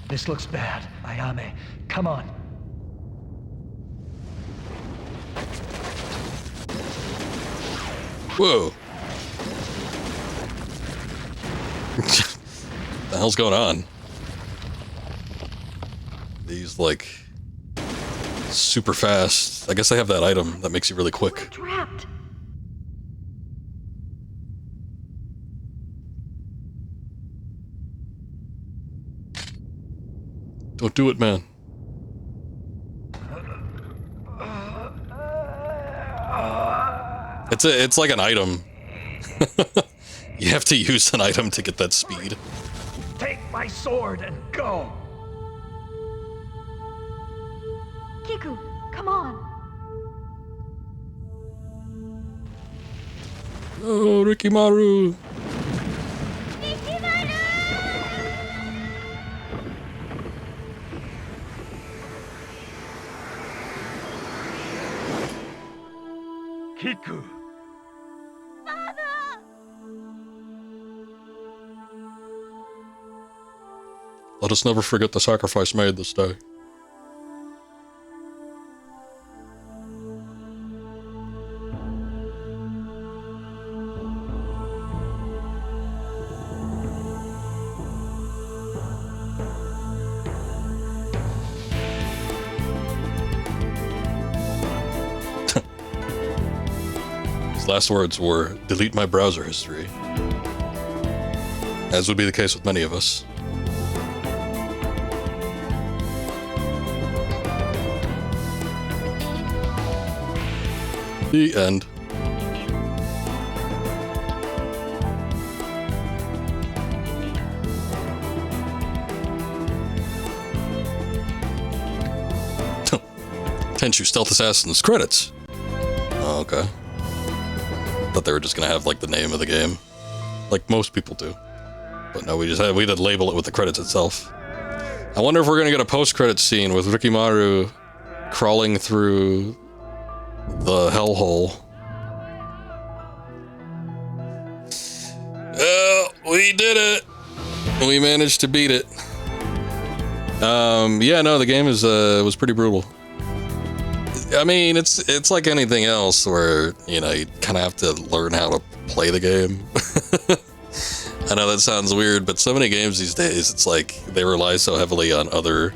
This looks bad. Ayame, come on. Whoa. The hell's going on? These, like, super fast. I guess they have that item that makes you really quick. We're trapped. Don't do it, man. It's like an item. You have to use an item to get that speed. Take my sword and go. Kiku, come on. Oh, Rikimaru. Kiku. Let us never forget the sacrifice made this day. His last words were, delete my browser history. As would be the case with many of us. The end. Tenchu Stealth Assassins credits. Oh, okay. Thought they were just gonna have like the name of the game, like most people do. But no, we did label it with the credits itself. I wonder if we're gonna get a post-credits scene with Rikimaru crawling through the hellhole. We did it. We managed to beat it. Yeah, no, the game was pretty brutal. I mean, it's like anything else where, you know, you kind of have to learn how to play the game. I know that sounds weird, but so many games these days, it's like they rely so heavily on other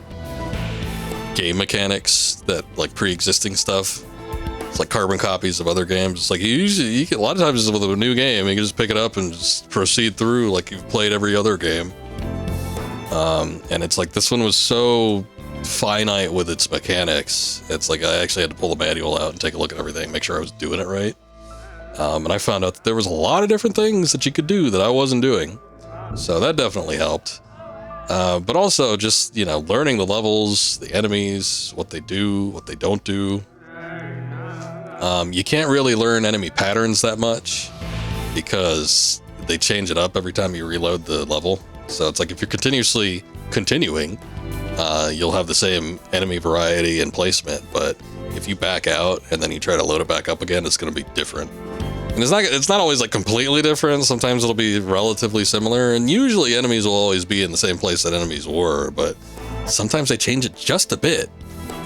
game mechanics that, like, pre-existing stuff. It's like carbon copies of other games. It's like you can, a lot of times with a new game, you can just pick it up and just proceed through like you've played every other game. And it's like this one was so finite with its mechanics. It's like I actually had to pull the manual out and take a look at everything, make sure I was doing it right. And I found out that there was a lot of different things that you could do that I wasn't doing. So that definitely helped. But also just, you know, learning the levels, the enemies, what they do, what they don't do. You can't really learn enemy patterns that much because they change it up every time you reload the level. So it's like if you're continuously continuing, you'll have the same enemy variety and placement, but if you back out and then you try to load it back up again, it's going to be different. And it's not always like completely different. Sometimes it'll be relatively similar, and usually enemies will always be in the same place that enemies were, but sometimes they change it just a bit.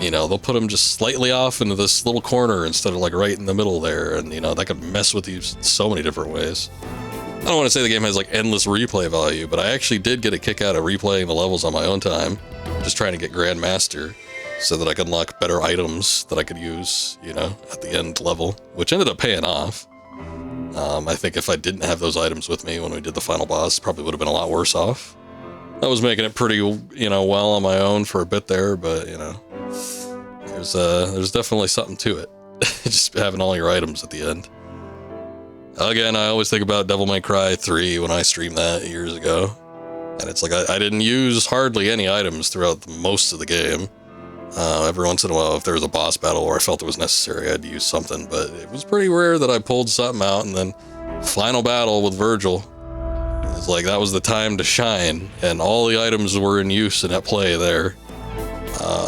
You know, they'll put them just slightly off into this little corner instead of like right in the middle there, and you know, that could mess with you so many different ways. I don't want to say the game has like endless replay value, but I actually did get a kick out of replaying the levels on my own time, just trying to get Grandmaster so that I could unlock better items that I could use, you know, at the end level, which ended up paying off. I think if I didn't have those items with me when we did the final boss, probably would have been a lot worse off. I was making it pretty, you know, well on my own for a bit there, but you know, there's definitely something to it. Just having all your items at the end. Again, I always think about Devil May Cry 3 when I streamed that years ago. And it's like, I didn't use hardly any items throughout most of the game. Every once in a while, if there was a boss battle or I felt it was necessary, I'd use something, but it was pretty rare that I pulled something out. And then final battle with Virgil, it's like that was the time to shine, and all the items were in use and at play there.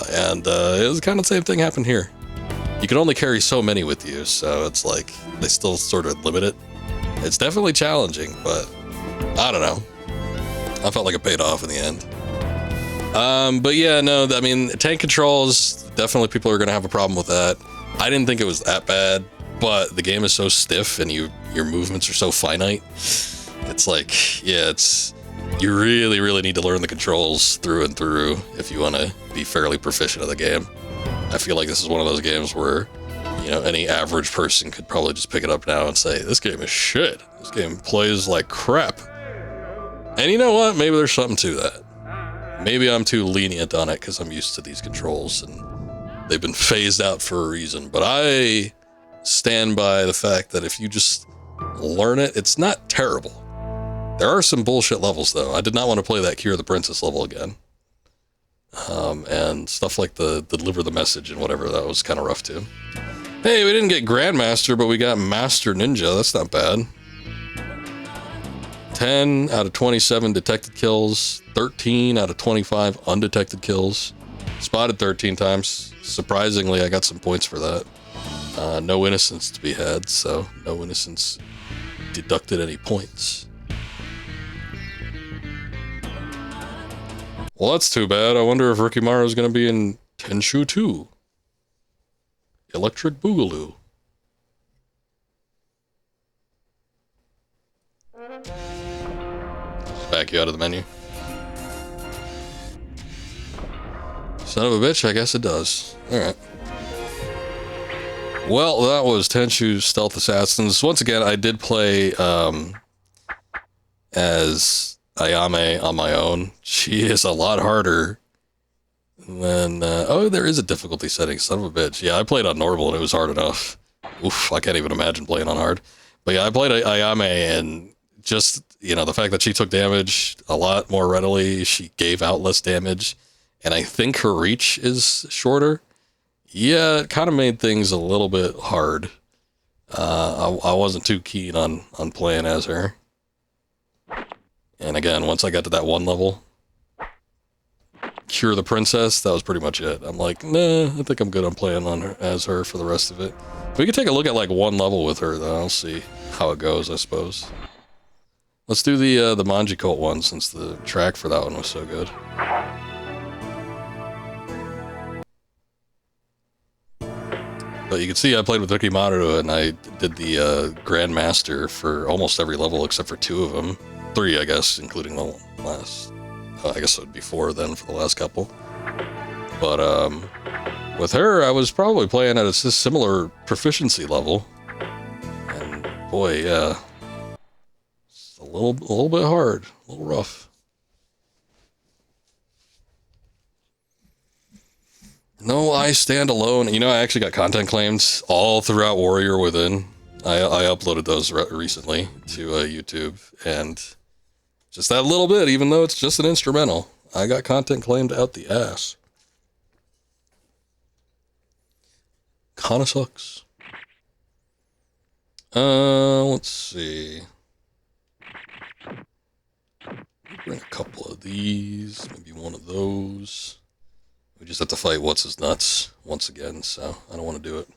It was kind of the same thing happened here. You can only carry so many with you, so it's like they still sort of limit it. It's definitely challenging, but I don't know. I felt like it paid off in the end. But yeah, no, I mean, tank controls, definitely people are going to have a problem with that. I didn't think it was that bad, but the game is so stiff and your movements are so finite. It's like, yeah, you really, really need to learn the controls through and through if you want to be fairly proficient at the game. I feel like this is one of those games where, you know, any average person could probably just pick it up now and say, this game is shit. This game plays like crap. And you know what? Maybe there's something to that. Maybe I'm too lenient on it because I'm used to these controls and they've been phased out for a reason. But I stand by the fact that if you just learn it, it's not terrible. There are some bullshit levels, though. I did not want to play that Cure the Princess level again. And stuff like the Deliver the Message and whatever, that was kind of rough, too. Hey, we didn't get Grandmaster, but we got Master Ninja. That's not bad. 10 out of 27 detected kills, 13 out of 25 undetected kills, spotted 13 times. Surprisingly, I got some points for that. No innocence to be had, so no innocence deducted any points. Well, that's too bad. I wonder if Rikimaru is going to be in Tenchu 2. Electric Boogaloo. Back you out of the menu. Son of a bitch, I guess it does. Alright. Well, that was Tenchu Stealth Assassins. Once again, I did play as Ayame on my own. She is a lot harder than... oh, there is a difficulty setting. Son of a bitch. Yeah, I played on normal and it was hard enough. Oof, I can't even imagine playing on hard. But yeah, I played Ayame and just, you know, the fact that she took damage a lot more readily, she gave out less damage, and I think her reach is shorter. Yeah, it kind of made things a little bit hard. I wasn't too keen on playing as her. And again, once I got to that one level, Cure the Princess, that was pretty much it. I'm like, nah, I think I'm good on playing on her, as her for the rest of it. We could take a look at like one level with her, though. I'll see how it goes, I suppose. Let's do the Manji Cult one, since the track for that one was so good. But you can see I played with Rikimaru, and I did the Grandmaster for almost every level except for 2 of them. 3, I guess, including the last... I guess it would be 4 then for the last couple. But with her, I was probably playing at a similar proficiency level. And boy, yeah. It's a little bit hard, a little rough. No, I stand alone. You know, I actually got content claims all throughout Warrior Within. I uploaded those recently to YouTube, and just that little bit, even though it's just an instrumental, I got content claimed out the ass. Kinda sucks. Let's see. Bring a couple of these, maybe one of those. We just have to fight What's His Nuts once again, so I don't want to do it.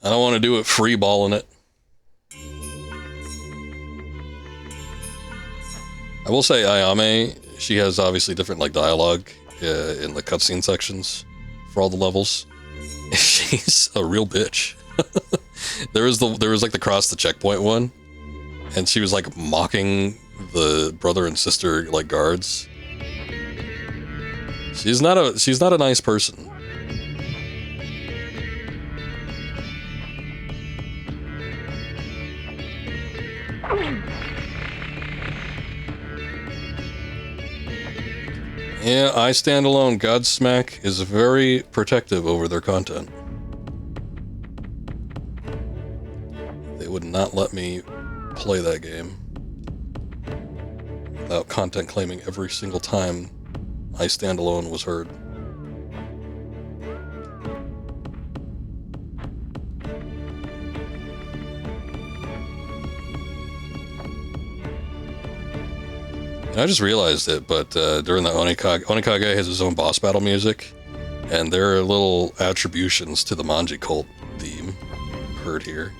I don't want to do it freeballing it. I will say Ayame, she has obviously different like dialogue in the cutscene sections for all the levels. She's a real bitch. there was like the cross the checkpoint one, and she was like mocking the brother and sister like guards. She's not a nice person. Yeah, I stand alone. Godsmack is very protective over their content. They would not let me play that game without content claiming every single time I Stand Alone was heard. I just realized it, but during the Onikage has his own boss battle music, and there are little attributions to the Manji cult theme heard here.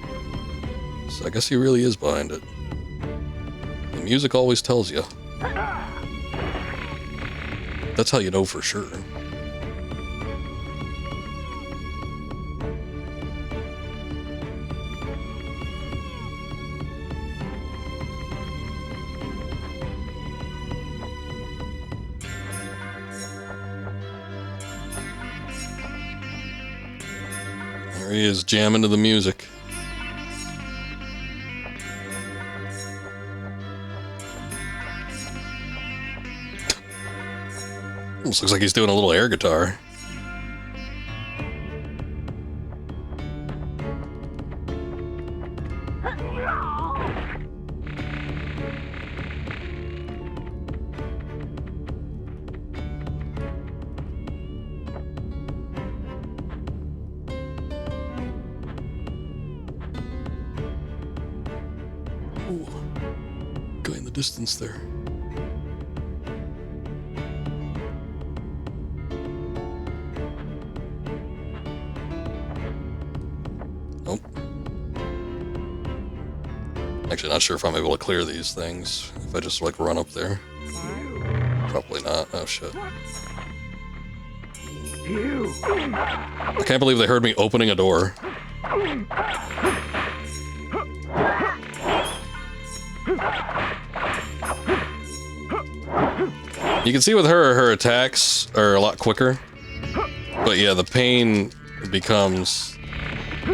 So I guess he really is behind it. The music always tells you. That's how you know for sure. There he is, jamming to the music. Almost looks like he's doing a little air guitar. Ooh, guy in the distance there. Actually, not sure if I'm able to clear these things if I just like run up there. Probably not. Oh shit. I can't believe they heard me opening a door. You can see with her attacks are a lot quicker. But yeah, the pain becomes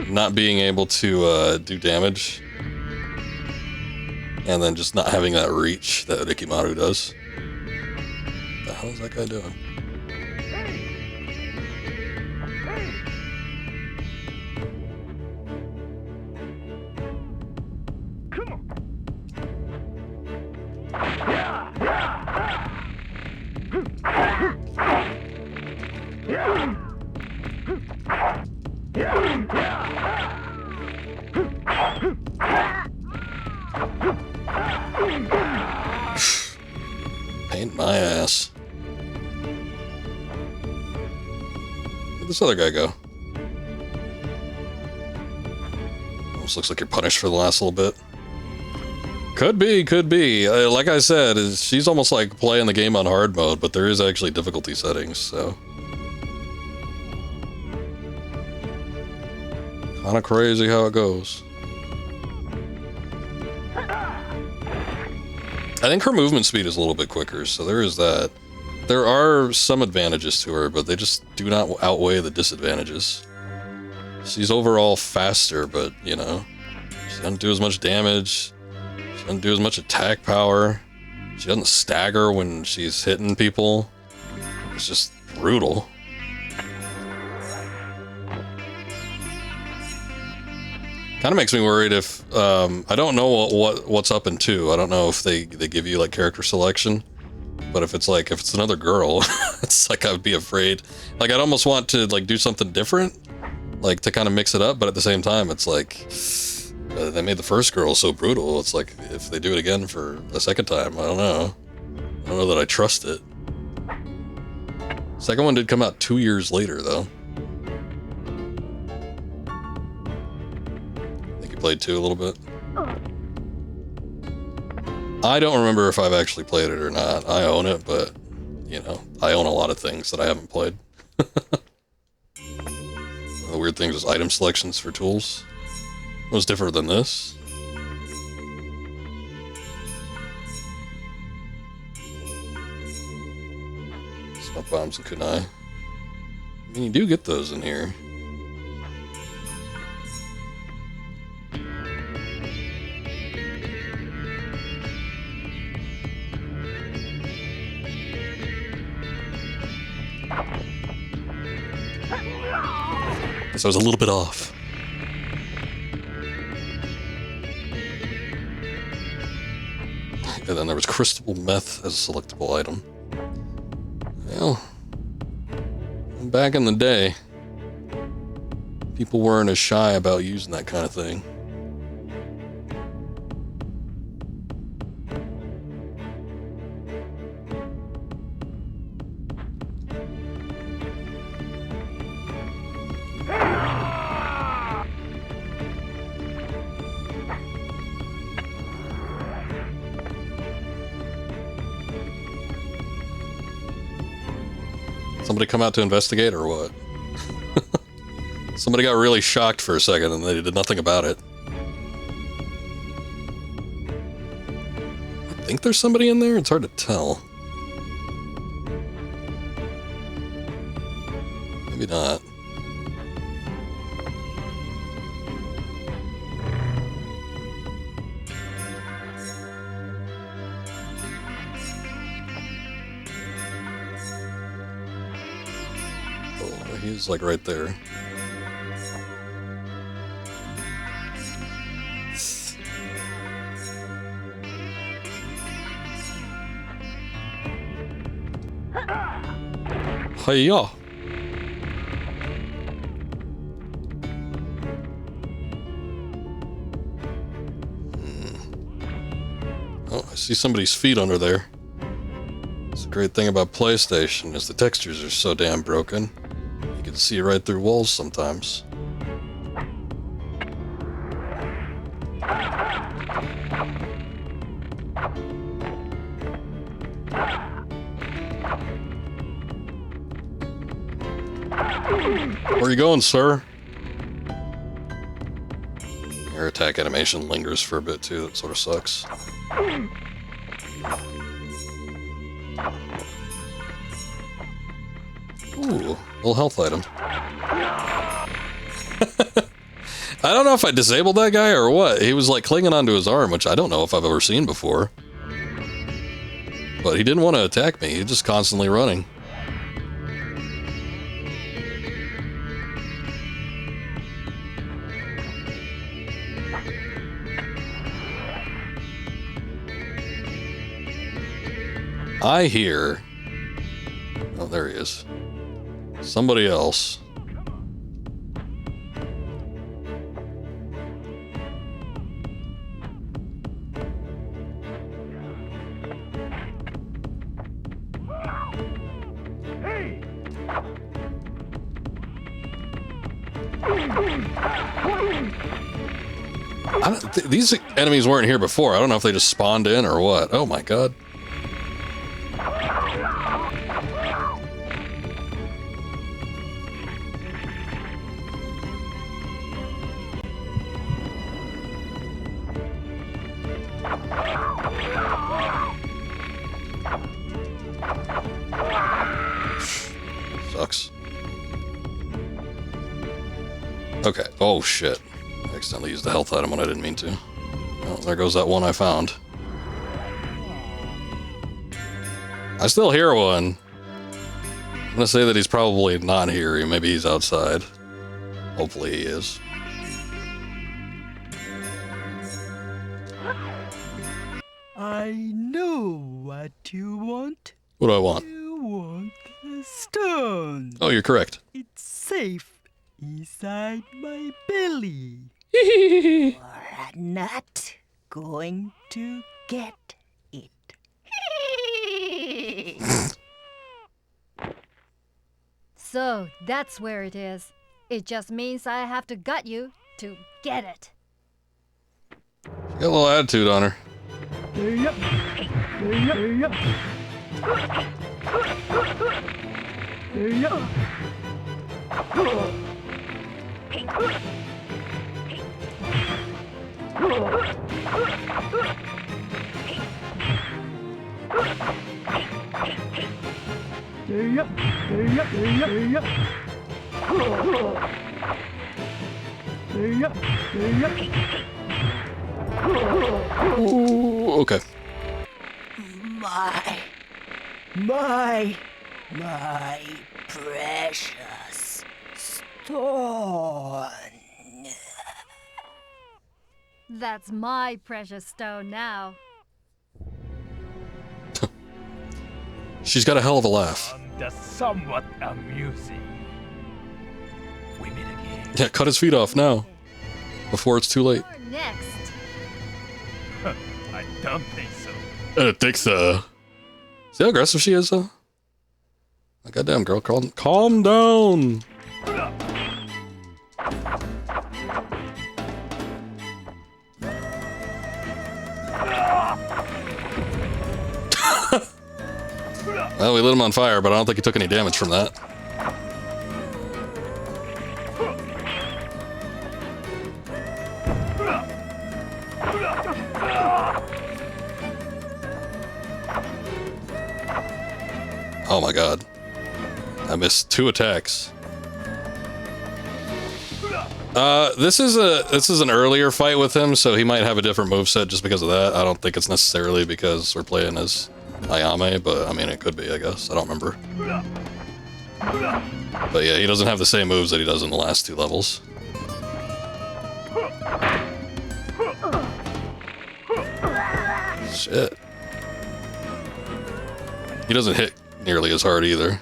not being able to do damage. And then just not having that reach that Rikimaru does. What the hell is that guy doing? Pain my ass. Where'd this other guy go? Almost looks like you're punished for the last little bit. Could be, could be. Like I said, she's almost like playing the game on hard mode, but there is actually difficulty settings, so. Kinda crazy how it goes. I think her movement speed is a little bit quicker, so there is that. There are some advantages to her, but they just do not outweigh the disadvantages. She's overall faster, but, you know, she doesn't do as much damage. She doesn't do as much attack power. She doesn't stagger when she's hitting people. It's just brutal. Kind of makes me worried if I don't know what's up in 2. I don't know if they give you like character selection, but if it's another girl, it's like I would be afraid. Like I'd almost want to like do something different, like to kind of mix it up, but at the same time, it's like they made the first girl so brutal. It's like if they do it again for a second time, I don't know that I trust it. Second one did come out 2 years later though. Played 2 a little bit. I don't remember if I've actually played it or not. I own it, but you know, I own a lot of things that I haven't played. The weird thing is item selections for tools. It was different than this. Smoke bombs and kunai. I mean, you do get those in here. So I was a little bit off. And then there was crystal meth as a selectable item. Well, back in the day, people weren't as shy about using that kind of thing. Somebody come out to investigate or what? Somebody got really shocked for a second and they did nothing about it. I think there's somebody in there? It's hard to tell. Maybe not. He's like right there. Hiya. Oh, I see somebody's feet under there. It's a great thing about PlayStation is the textures are so damn broken. You can see right through walls sometimes. Where are you going, sir? Your attack animation lingers for a bit too, that sort of sucks. Ooh, little health item. I don't know if I disabled that guy or what. He was like clinging onto his arm, which I don't know if I've ever seen before. But he didn't want to attack me, he's just constantly running. I hear... Oh, there he is. Somebody else. These enemies weren't here before. I don't know if they just spawned in or what. Oh my god. Sucks. Okay. Oh shit. I accidentally used the health item when I didn't mean to. Oh, there goes that one I found. I still hear one. I'm gonna say that he's probably not here. Maybe he's outside. Hopefully he is. I know what you want. What do I want? You want a stone. Oh, you're correct. It's safe inside my belly. You're not going to get it. So, that's where it is. It just means I have to gut you to get it. She got a little attitude on her. Ooh, okay. My precious stone. That's my precious stone now. She's got a hell of a laugh. That's somewhat amusing. We meet again. Yeah, cut his feet off now. Before it's too late. You're next. I don't think so. I don't think so. See how aggressive she is, though? Oh, goddamn, girl, calm down. Well, we lit him on fire, but I don't think he took any damage from that. Oh my god. I missed 2 attacks. This is an earlier fight with him, so he might have a different moveset just because of that. I don't think it's necessarily because we're playing as Ayame, but I mean, it could be, I guess. I don't remember. But yeah, he doesn't have the same moves that he does in the last 2 levels. Shit. He doesn't hit nearly as hard either.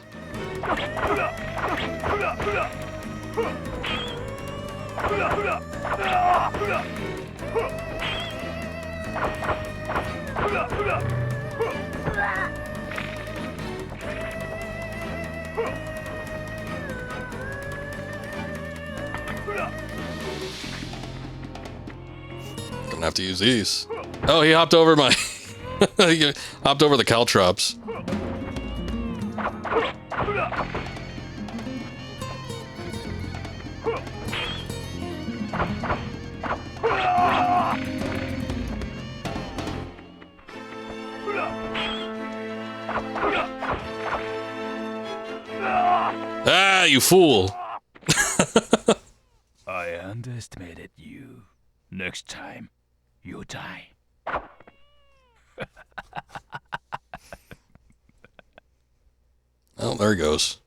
Gonna have to use these. Oh, he hopped over my... he hopped over the caltrops. Ah, you fool! I underestimated you. Next time, you die. Oh, there he goes.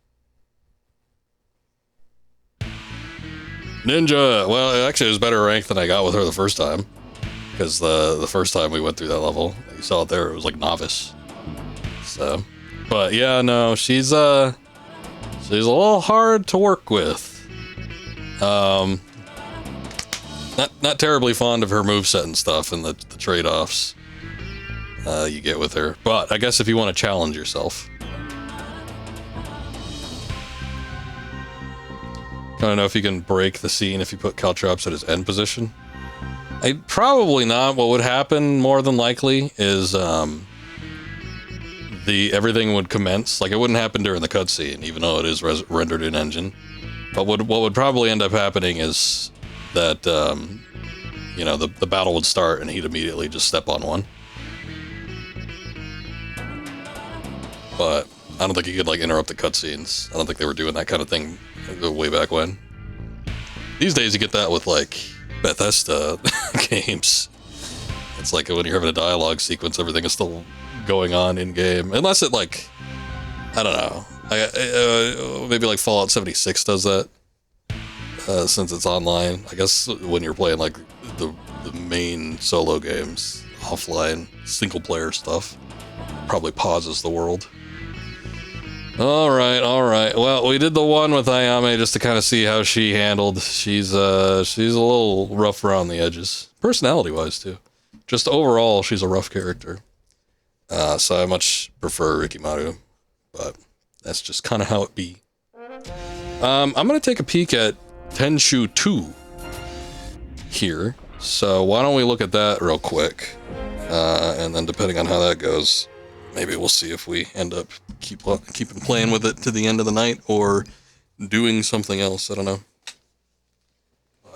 Ninja! Well, actually, it was better rank than I got with her the first time. Because the first time we went through that level, you saw it there, it was like novice. So, but yeah, no, she's a little hard to work with. Not terribly fond of her moveset and stuff and the trade-offs you get with her. But I guess if you want to challenge yourself. I don't know if you can break the scene if you put caltrops at his end position. Probably not. What would happen more than likely is everything would commence. Like, it wouldn't happen during the cutscene, even though it is rendered in engine. But what would probably end up happening is that you know, the battle would start and he'd immediately just step on one. But I don't think he could like interrupt the cutscenes. I don't think they were doing that kind of thing way back when. These days you get that with like Bethesda games. It's like when you're having a dialogue sequence, everything is still going on in game, unless it like, I don't know, maybe like Fallout 76 does that, since it's online. I guess when you're playing like the main solo games, offline single player stuff. Probably pauses the world. All right. Well, we did the one with Ayame just to kind of see how she handled. She's a little rough around the edges, personality wise too. Just overall, she's a rough character. So I much prefer Rikimaru, but that's just kind of how it be. I'm gonna take a peek at Tenchu 2 here. So why don't we look at that real quick, and then depending on how that goes, maybe we'll see if we end up keeping playing with it to the end of the night or doing something else. I don't know.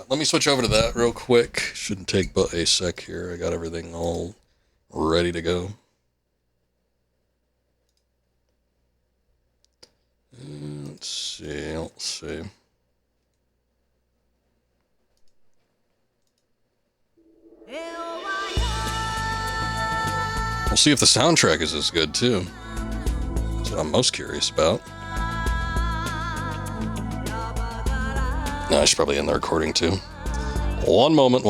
Let me switch over to that real quick. Shouldn't take but a sec here. I got everything all ready to go. Let's see. We'll see if the soundtrack is as good too. That's what I'm most curious about. No, I should probably end the recording too. One moment.